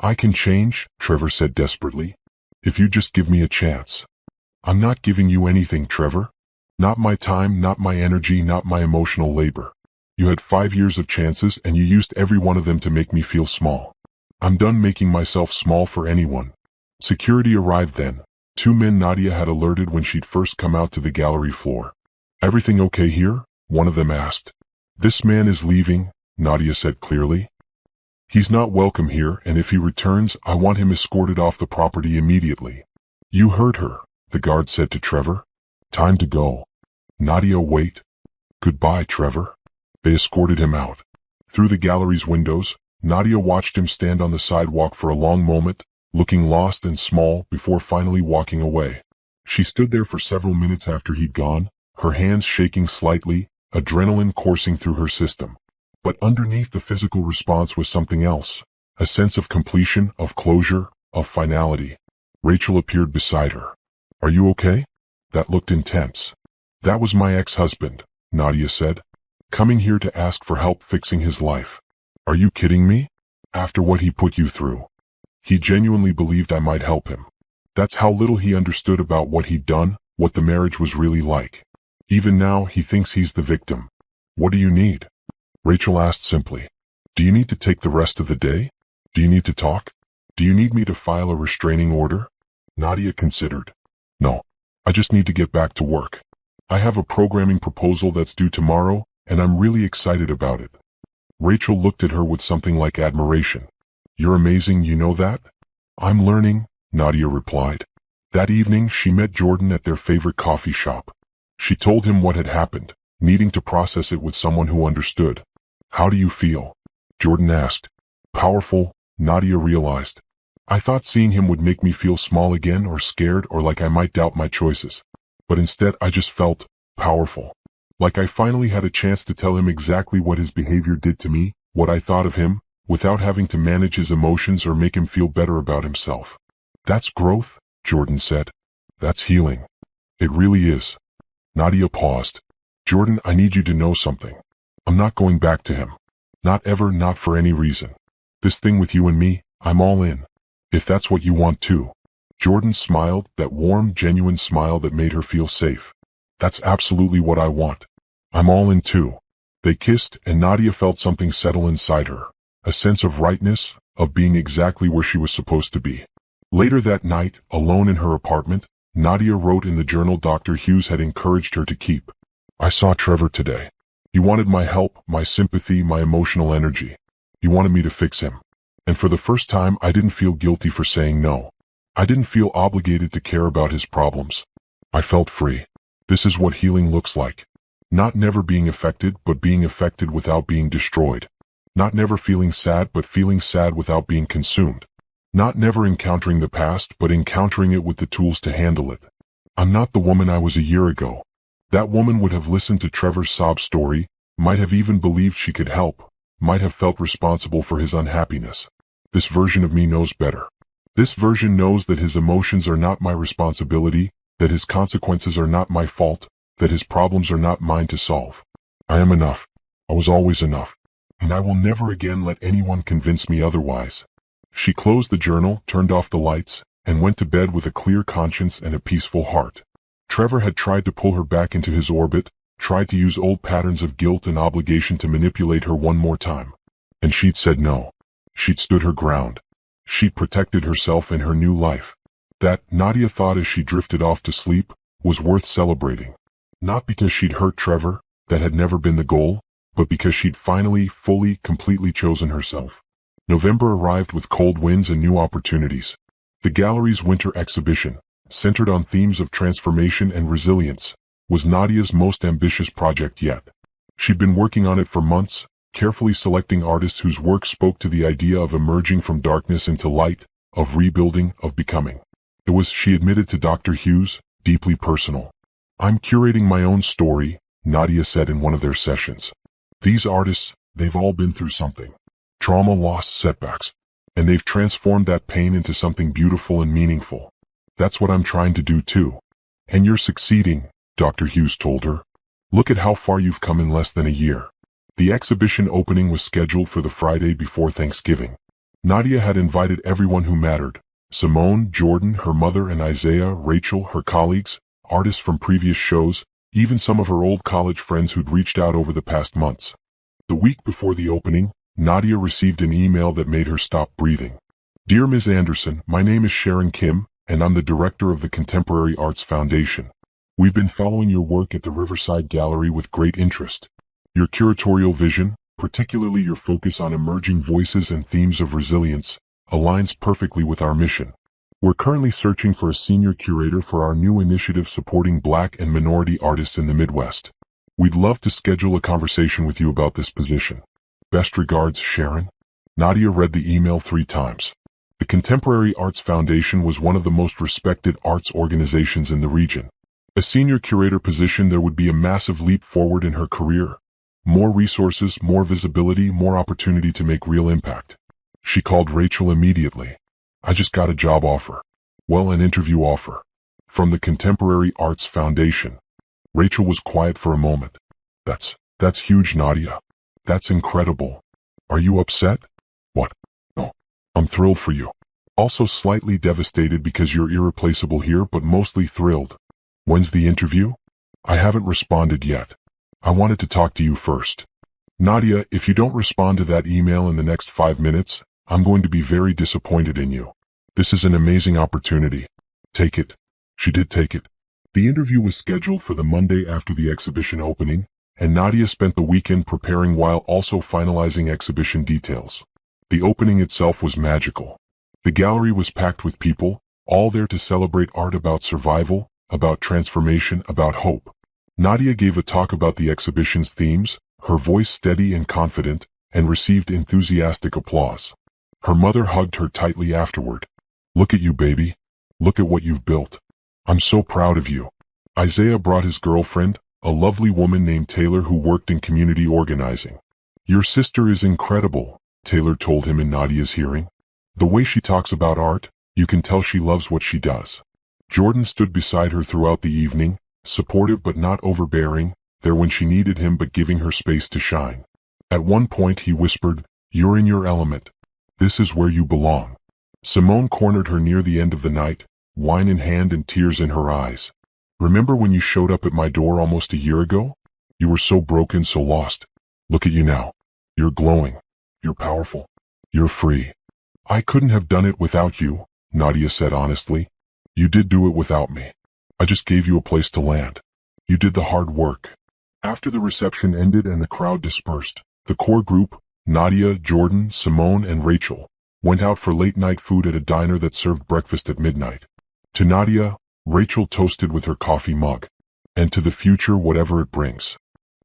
I can change, Trevor said desperately. If you just give me a chance. I'm not giving you anything, Trevor. Not my time, not my energy, not my emotional labor. You had 5 years of chances and you used every one of them to make me feel small. I'm done making myself small for anyone. Security arrived then. 2 men Nadia had alerted when she'd first come out to the gallery floor. Everything okay here? One of them asked. This man is leaving, Nadia said clearly. He's not welcome here, and if he returns, I want him escorted off the property immediately. You heard her, the guard said to Trevor. Time to go. Nadia, wait. Goodbye, Trevor. They escorted him out. Through the gallery's windows, Nadia watched him stand on the sidewalk for a long moment, looking lost and small before finally walking away. She stood there for several minutes after he'd gone, her hands shaking slightly, adrenaline coursing through her system. But underneath the physical response was something else, a sense of completion, of closure, of finality. Rachel appeared beside her. Are you okay? That looked intense. That was my ex-husband, Nadia said. Coming here to ask for help fixing his life. Are you kidding me? After what he put you through. He genuinely believed I might help him. That's how little he understood about what he'd done, what the marriage was really like. Even now, he thinks he's the victim. What do you need? Rachel asked simply. Do you need to take the rest of the day? Do you need to talk? Do you need me to file a restraining order? Nadia considered. No. I just need to get back to work. I have a programming proposal that's due tomorrow, and I'm really excited about it. Rachel looked at her with something like admiration. You're amazing, you know that? I'm learning, Nadia replied. That evening, she met Jordan at their favorite coffee shop. She told him what had happened, needing to process it with someone who understood. How do you feel? Jordan asked. Powerful, Nadia realized. I thought seeing him would make me feel small again or scared or like I might doubt my choices. But instead I just felt powerful. Like I finally had a chance to tell him exactly what his behavior did to me, what I thought of him, without having to manage his emotions or make him feel better about himself. That's growth, Jordan said. That's healing. It really is. Nadia paused. Jordan, I need you to know something. I'm not going back to him. Not ever, not for any reason. This thing with you and me, I'm all in. If that's what you want too. Jordan smiled, that warm, genuine smile that made her feel safe. That's absolutely what I want. I'm all in too. They kissed, and Nadia felt something settle inside her. A sense of rightness, of being exactly where she was supposed to be. Later that night, alone in her apartment, Nadia wrote in the journal Dr. Hughes had encouraged her to keep. I saw Trevor today. He wanted my help, my sympathy, my emotional energy. He wanted me to fix him. And for the first time, I didn't feel guilty for saying no. I didn't feel obligated to care about his problems. I felt free. This is what healing looks like. Not never being affected, but being affected without being destroyed. Not never feeling sad, but feeling sad without being consumed. Not never encountering the past, but encountering it with the tools to handle it. I'm not the woman I was a year ago. That woman would have listened to Trevor's sob story, might have even believed she could help, might have felt responsible for his unhappiness. This version of me knows better. This version knows that his emotions are not my responsibility, that his consequences are not my fault, that his problems are not mine to solve. I am enough. I was always enough. And I will never again let anyone convince me otherwise. She closed the journal, turned off the lights, and went to bed with a clear conscience and a peaceful heart. Trevor had tried to pull her back into his orbit, tried to use old patterns of guilt and obligation to manipulate her one more time. And she'd said no. She'd stood her ground. She'd protected herself and her new life. That, Nadia thought as she drifted off to sleep, was worth celebrating. Not because she'd hurt Trevor, that had never been the goal, but because she'd finally, fully, completely chosen herself. November arrived with cold winds and new opportunities. The gallery's winter exhibition, centered on themes of transformation and resilience, was Nadia's most ambitious project yet. She'd been working on it for months, carefully selecting artists whose work spoke to the idea of emerging from darkness into light, of rebuilding, of becoming. It was, she admitted to Dr. Hughes, deeply personal. "I'm curating my own story," Nadia said in one of their sessions. "These artists, they've all been through something. Trauma, loss, setbacks. And they've transformed that pain into something beautiful and meaningful. That's what I'm trying to do too. And you're succeeding," Dr. Hughes told her. "Look at how far you've come in less than a year." The exhibition opening was scheduled for the Friday before Thanksgiving. Nadia had invited everyone who mattered: Simone, Jordan, her mother, and Isaiah, Rachel, her colleagues, artists from previous shows, even some of her old college friends who'd reached out over the past months. The week before the opening, Nadia received an email that made her stop breathing. "Dear Ms. Anderson, my name is Sharon Kim, and I'm the director of the Contemporary Arts Foundation. We've been following your work at the Riverside Gallery with great interest. Your curatorial vision, particularly your focus on emerging voices and themes of resilience, aligns perfectly with our mission. We're currently searching for a senior curator for our new initiative supporting Black and minority artists in the Midwest. We'd love to schedule a conversation with you about this position. Best regards, Sharon." Nadia read the email 3 times. The Contemporary Arts Foundation was one of the most respected arts organizations in the region. A senior curator position, there would be a massive leap forward in her career. More resources, more visibility, more opportunity to make real impact. She called Rachel immediately. "I just got a job offer. Well, an interview offer. From the Contemporary Arts Foundation." Rachel was quiet for a moment. That's huge, Nadia. That's incredible. Are you upset?" "What? No. I'm thrilled for you. Also slightly devastated because you're irreplaceable here, but mostly thrilled. When's the interview?" "I haven't responded yet. I wanted to talk to you first." "Nadia, if you don't respond to that email in the next 5 minutes, I'm going to be very disappointed in you. This is an amazing opportunity. Take it." She did take it. The interview was scheduled for the Monday after the exhibition opening, and Nadia spent the weekend preparing while also finalizing exhibition details. The opening itself was magical. The gallery was packed with people, all there to celebrate art about survival, about transformation, about hope. Nadia gave a talk about the exhibition's themes, her voice steady and confident, and received enthusiastic applause. Her mother hugged her tightly afterward. "Look at you, baby. Look at what you've built. I'm so proud of you." Isaiah brought his girlfriend, a lovely woman named Taylor who worked in community organizing. "Your sister is incredible," Taylor told him in Nadia's hearing. "The way she talks about art, you can tell she loves what she does." Jordan stood beside her throughout the evening, supportive but not overbearing, there when she needed him but giving her space to shine. At one point he whispered, "You're in your element. This is where you belong." Simone cornered her near the end of the night, wine in hand and tears in her eyes. "Remember when you showed up at my door almost a year ago? You were so broken, so lost. Look at you now. You're glowing. You're powerful. You're free." "I couldn't have done it without you," Nadia said honestly. "You did do it without me. I just gave you a place to land. You did the hard work." After the reception ended and the crowd dispersed, the core group, Nadia, Jordan, Simone, and Rachel, went out for late-night food at a diner that served breakfast at midnight. To Nadia, Rachel toasted with her coffee mug. "And to the future, whatever it brings."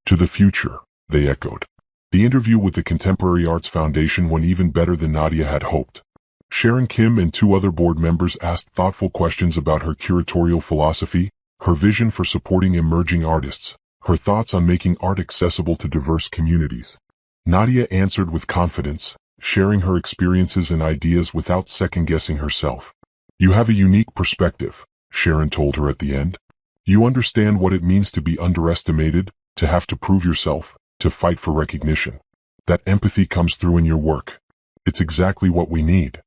"To the future," they echoed. The interview with the Contemporary Arts Foundation went even better than Nadia had hoped. Sharon Kim and 2 other board members asked thoughtful questions about her curatorial philosophy, her vision for supporting emerging artists, her thoughts on making art accessible to diverse communities. Nadia answered with confidence, sharing her experiences and ideas without second-guessing herself. "You have a unique perspective," Sharon told her at the end. "You understand what it means to be underestimated, to have to prove yourself, to fight for recognition. That empathy comes through in your work. It's exactly what we need."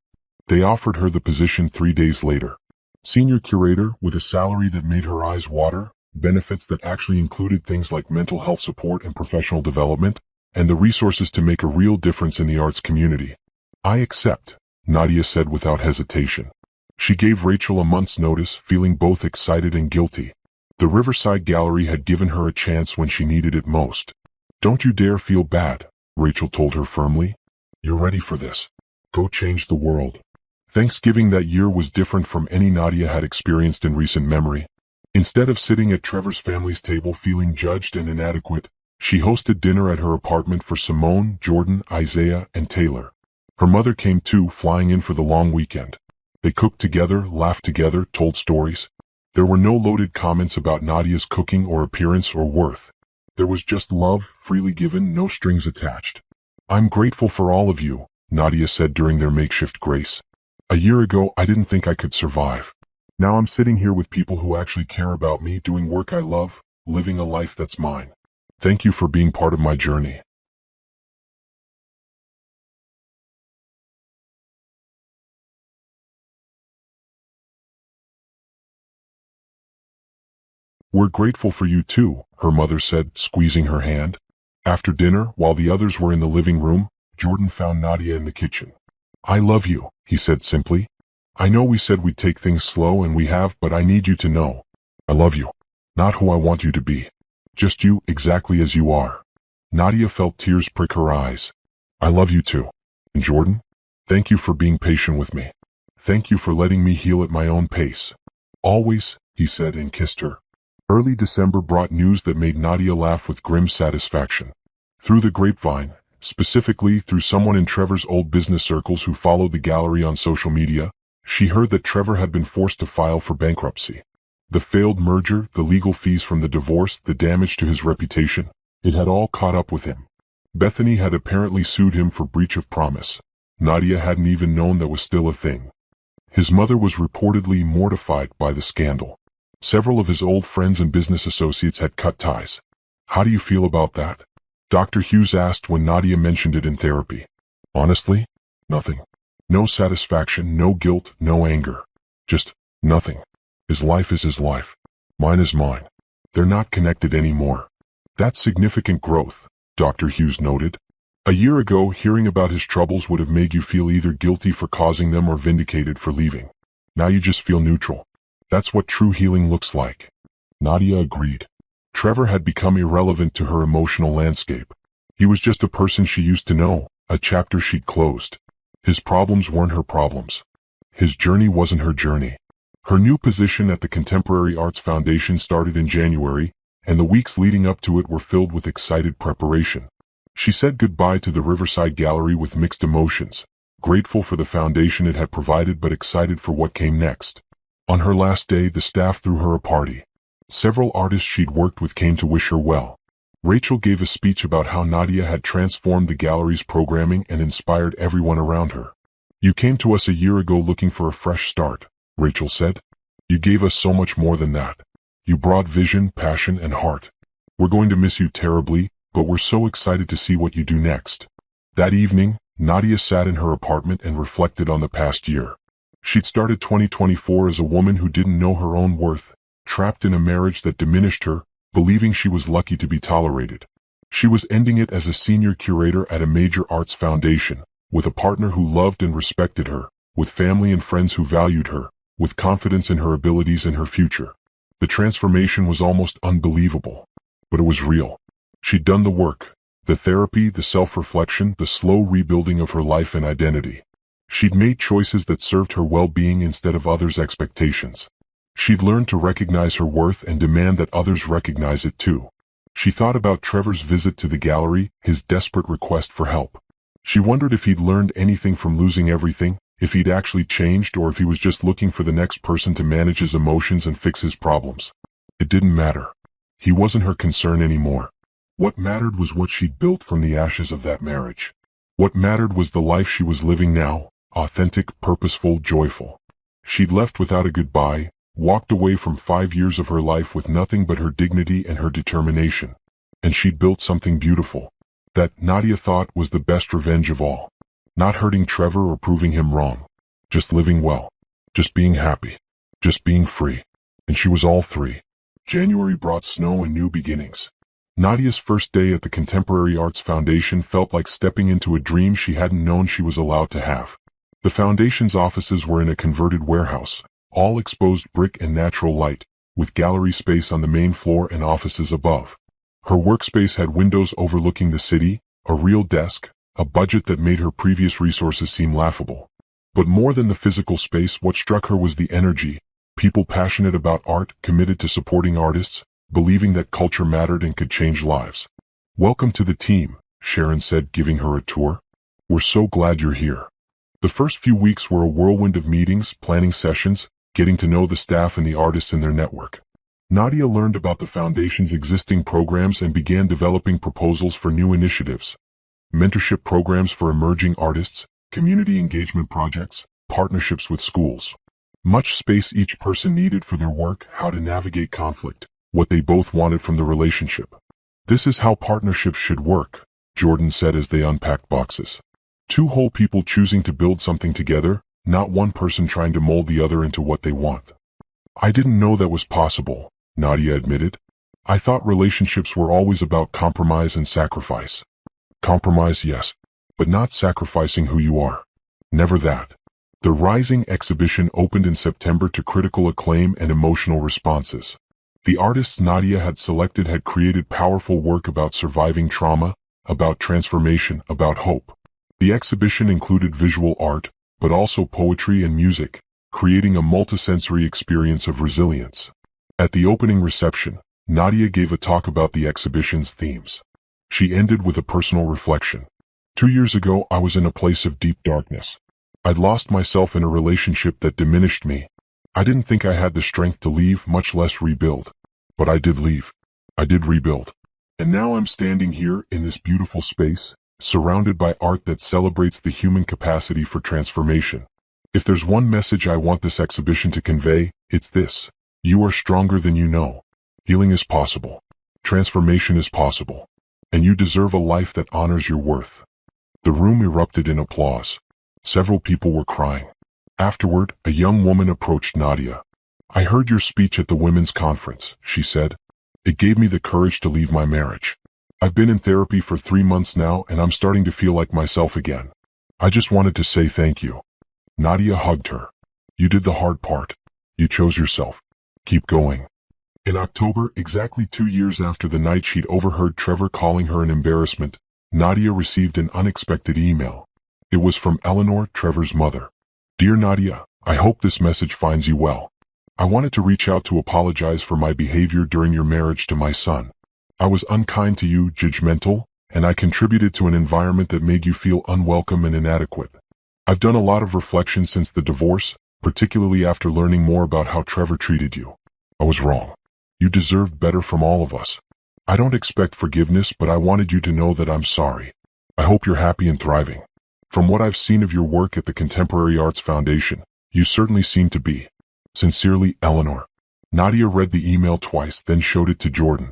They offered her the position 3 days later. Senior curator, with a salary that made her eyes water, benefits that actually included things like mental health support and professional development, and the resources to make a real difference in the arts community. "I accept," Nadia said without hesitation. She gave Rachel a month's notice, feeling both excited and guilty. The Riverside Gallery had given her a chance when she needed it most. Don't you dare feel bad, Rachel told her firmly. You're ready for this. Go change the world. Thanksgiving that year was different from any Nadia had experienced in recent memory. Instead of sitting at Trevor's family's table feeling judged and inadequate, she hosted dinner at her apartment for Simone, Jordan, Isaiah, and Taylor. Her mother came too, flying in for the long weekend. They cooked together, laughed together, told stories. There were no loaded comments about Nadia's cooking or appearance or worth. There was just love, freely given, no strings attached. I'm grateful for all of you, Nadia said during their makeshift grace. A year ago, I didn't think I could survive. Now I'm sitting here with people who actually care about me, doing work I love, living a life that's mine. Thank you for being part of my journey. We're grateful for you too, her mother said, squeezing her hand. After dinner, while the others were in the living room, Jordan found Nadia in the kitchen. I love you, he said simply. I know we said we'd take things slow and we have, but I need you to know. I love you. Not who I want you to be. Just you, exactly as you are. Nadia felt tears prick her eyes. I love you too. And Jordan? Thank you for being patient with me. Thank you for letting me heal at my own pace. Always, he said and kissed her. Early December brought news that made Nadia laugh with grim satisfaction. Through the grapevine, specifically through someone in Trevor's old business circles who followed the gallery on social media, she heard that Trevor had been forced to file for bankruptcy. The failed merger, the legal fees from the divorce, the damage to his reputation, it had all caught up with him. Bethany had apparently sued him for breach of promise. Nadia hadn't even known that was still a thing. His mother was reportedly mortified by the scandal. Several of his old friends and business associates had cut ties. How do you feel about that? Dr. Hughes asked when Nadia mentioned it in therapy. Honestly, nothing. No satisfaction, no guilt, no anger. Just nothing. His life is his life. Mine is mine. They're not connected anymore. That's significant growth, Dr. Hughes noted. A year ago, hearing about his troubles would have made you feel either guilty for causing them or vindicated for leaving. Now you just feel neutral. That's what true healing looks like. Nadia agreed. Trevor had become irrelevant to her emotional landscape. He was just a person she used to know, a chapter she'd closed. His problems weren't her problems. His journey wasn't her journey. Her new position at the Contemporary Arts Foundation started in January, and the weeks leading up to it were filled with excited preparation. She said goodbye to the Riverside Gallery with mixed emotions, grateful for the foundation it had provided but excited for what came next. On her last day, the staff threw her a party. Several artists she'd worked with came to wish her well. Rachel gave a speech about how Nadia had transformed the gallery's programming and inspired everyone around her. You came to us a year ago looking for a fresh start, Rachel said. You gave us so much more than that. You brought vision, passion, and heart. We're going to miss you terribly, but we're so excited to see what you do next. That evening, Nadia sat in her apartment and reflected on the past year. She'd started 2024 as a woman who didn't know her own worth, trapped in a marriage that diminished her, believing she was lucky to be tolerated. She was ending it as a senior curator at a major arts foundation, with a partner who loved and respected her, with family and friends who valued her, with confidence in her abilities and her future. The transformation was almost unbelievable. But it was real. She'd done the work, the therapy, the self-reflection, the slow rebuilding of her life and identity. She'd made choices that served her well-being instead of others' expectations. She'd learned to recognize her worth and demand that others recognize it too. She thought about Trevor's visit to the gallery, his desperate request for help. She wondered if he'd learned anything from losing everything, if he'd actually changed, or if he was just looking for the next person to manage his emotions and fix his problems. It didn't matter. He wasn't her concern anymore. What mattered was what she'd built from the ashes of that marriage. What mattered was the life she was living now, authentic, purposeful, joyful. She'd left without a goodbye, walked away from 5 years of her life with nothing but her dignity and her determination. And she'd built something beautiful. That, Nadia thought, was the best revenge of all. Not hurting Trevor or proving him wrong. Just living well. Just being happy. Just being free. And she was all three. January brought snow and new beginnings. Nadia's first day at the Contemporary Arts Foundation felt like stepping into a dream she hadn't known she was allowed to have. The foundation's offices were in a converted warehouse, all exposed brick and natural light, with gallery space on the main floor and offices above. Her workspace had windows overlooking the city, a real desk, a budget that made her previous resources seem laughable. But more than the physical space, what struck her was the energy. People passionate about art, committed to supporting artists, believing that culture mattered and could change lives. "Welcome to the team," Sharon said, giving her a tour. "We're so glad you're here." The first few weeks were a whirlwind of meetings, planning sessions, getting to know the staff and the artists in their network. Nadia learned about the foundation's existing programs and began developing proposals for new initiatives. Mentorship programs for emerging artists, community engagement projects, partnerships with schools. Much space each person needed for their work, how to navigate conflict, what they both wanted from the relationship. "This is how partnerships should work," Jordan said as they unpacked boxes. Two whole people choosing to build something together, not one person trying to mold the other into what they want. "I didn't know that was possible," Nadia admitted. "I thought relationships were always about compromise and sacrifice." "Compromise, yes, but not sacrificing who you are. Never that." The Rising exhibition opened in September to critical acclaim and emotional responses. The artists Nadia had selected had created powerful work about surviving trauma, about transformation, about hope. The exhibition included visual art, but also poetry and music, creating a multisensory experience of resilience. At the opening reception, Nadia gave a talk about the exhibition's themes. She ended with a personal reflection. 2 years ago, I was in a place of deep darkness. I'd lost myself in a relationship that diminished me. I didn't think I had the strength to leave, much less rebuild. But I did leave. I did rebuild. And now I'm standing here in this beautiful space, surrounded by art that celebrates the human capacity for transformation. If there's one message I want this exhibition to convey, it's this. You are stronger than you know. Healing is possible. Transformation is possible. And you deserve a life that honors your worth. The room erupted in applause. Several people were crying. Afterward, a young woman approached Nadia. "I heard your speech at the women's conference," she said. "It gave me the courage to leave my marriage. I've been in therapy for 3 months now and I'm starting to feel like myself again. I just wanted to say thank you." Nadia hugged her. "You did the hard part. You chose yourself. Keep going." In October, exactly 2 years after the night she'd overheard Trevor calling her an embarrassment, Nadia received an unexpected email. It was from Eleanor, Trevor's mother. "Dear Nadia, I hope this message finds you well. I wanted to reach out to apologize for my behavior during your marriage to my son. I was unkind to you, judgmental, and I contributed to an environment that made you feel unwelcome and inadequate. I've done a lot of reflection since the divorce, particularly after learning more about how Trevor treated you. I was wrong. You deserved better from all of us. I don't expect forgiveness, but I wanted you to know that I'm sorry. I hope you're happy and thriving. From what I've seen of your work at the Contemporary Arts Foundation, you certainly seem to be. Sincerely, Eleanor." Nadia read the email twice, then showed it to Jordan.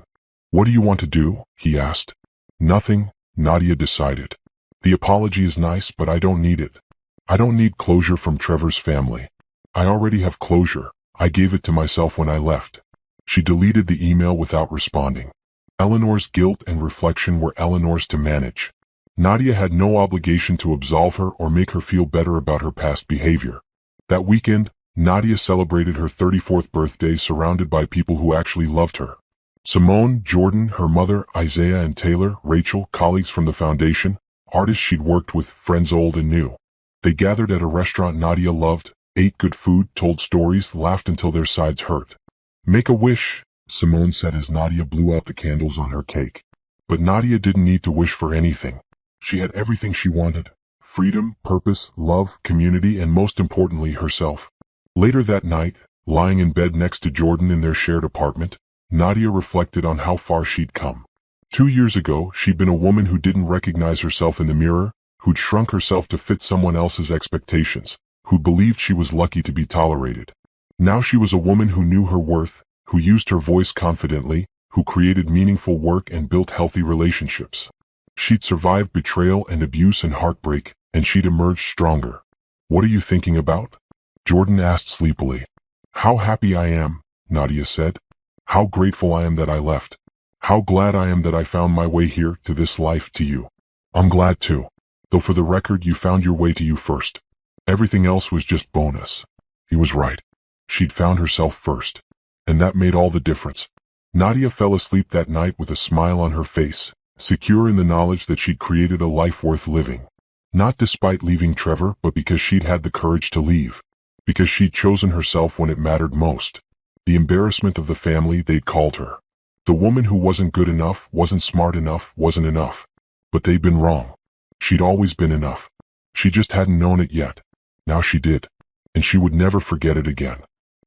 "What do you want to do?" he asked. "Nothing," Nadia decided. "The apology is nice, but I don't need it. I don't need closure from Trevor's family. I already have closure. I gave it to myself when I left." She deleted the email without responding. Eleanor's guilt and reflection were Eleanor's to manage. Nadia had no obligation to absolve her or make her feel better about her past behavior. That weekend, Nadia celebrated her 34th birthday surrounded by people who actually loved her. Simone, Jordan, her mother, Isaiah and Taylor, Rachel, colleagues from the foundation, artists she'd worked with, friends old and new. They gathered at a restaurant Nadia loved, ate good food, told stories, laughed until their sides hurt. "Make a wish," Simone said as Nadia blew out the candles on her cake. But Nadia didn't need to wish for anything. She had everything she wanted. Freedom, purpose, love, community, and most importantly, herself. Later that night, lying in bed next to Jordan in their shared apartment, Nadia reflected on how far she'd come. 2 years ago, she'd been a woman who didn't recognize herself in the mirror, who'd shrunk herself to fit someone else's expectations, who believed she was lucky to be tolerated. Now she was a woman who knew her worth, who used her voice confidently, who created meaningful work and built healthy relationships. She'd survived betrayal and abuse and heartbreak, and she'd emerged stronger. "What are you thinking about?" Jordan asked sleepily. "How happy I am," Nadia said. "How grateful I am that I left. How glad I am that I found my way here, to this life, to you. I'm glad too. Though for the record, you found your way to you first. Everything else was just bonus." He was right. She'd found herself first. And that made all the difference. Nadia fell asleep that night with a smile on her face, secure in the knowledge that she'd created a life worth living. Not despite leaving Trevor, but because she'd had the courage to leave. Because she'd chosen herself when it mattered most. The embarrassment of the family, they'd called her. The woman who wasn't good enough, wasn't smart enough, wasn't enough. But they'd been wrong. She'd always been enough. She just hadn't known it yet. Now she did. And she would never forget it again.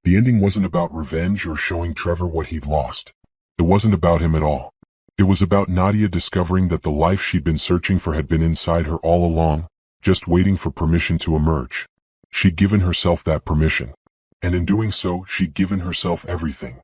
The ending wasn't about revenge or showing Trevor what he'd lost. It wasn't about him at all. It was about Nadia discovering that the life she'd been searching for had been inside her all along, just waiting for permission to emerge. She'd given herself that permission. And in doing so, she'd given herself everything.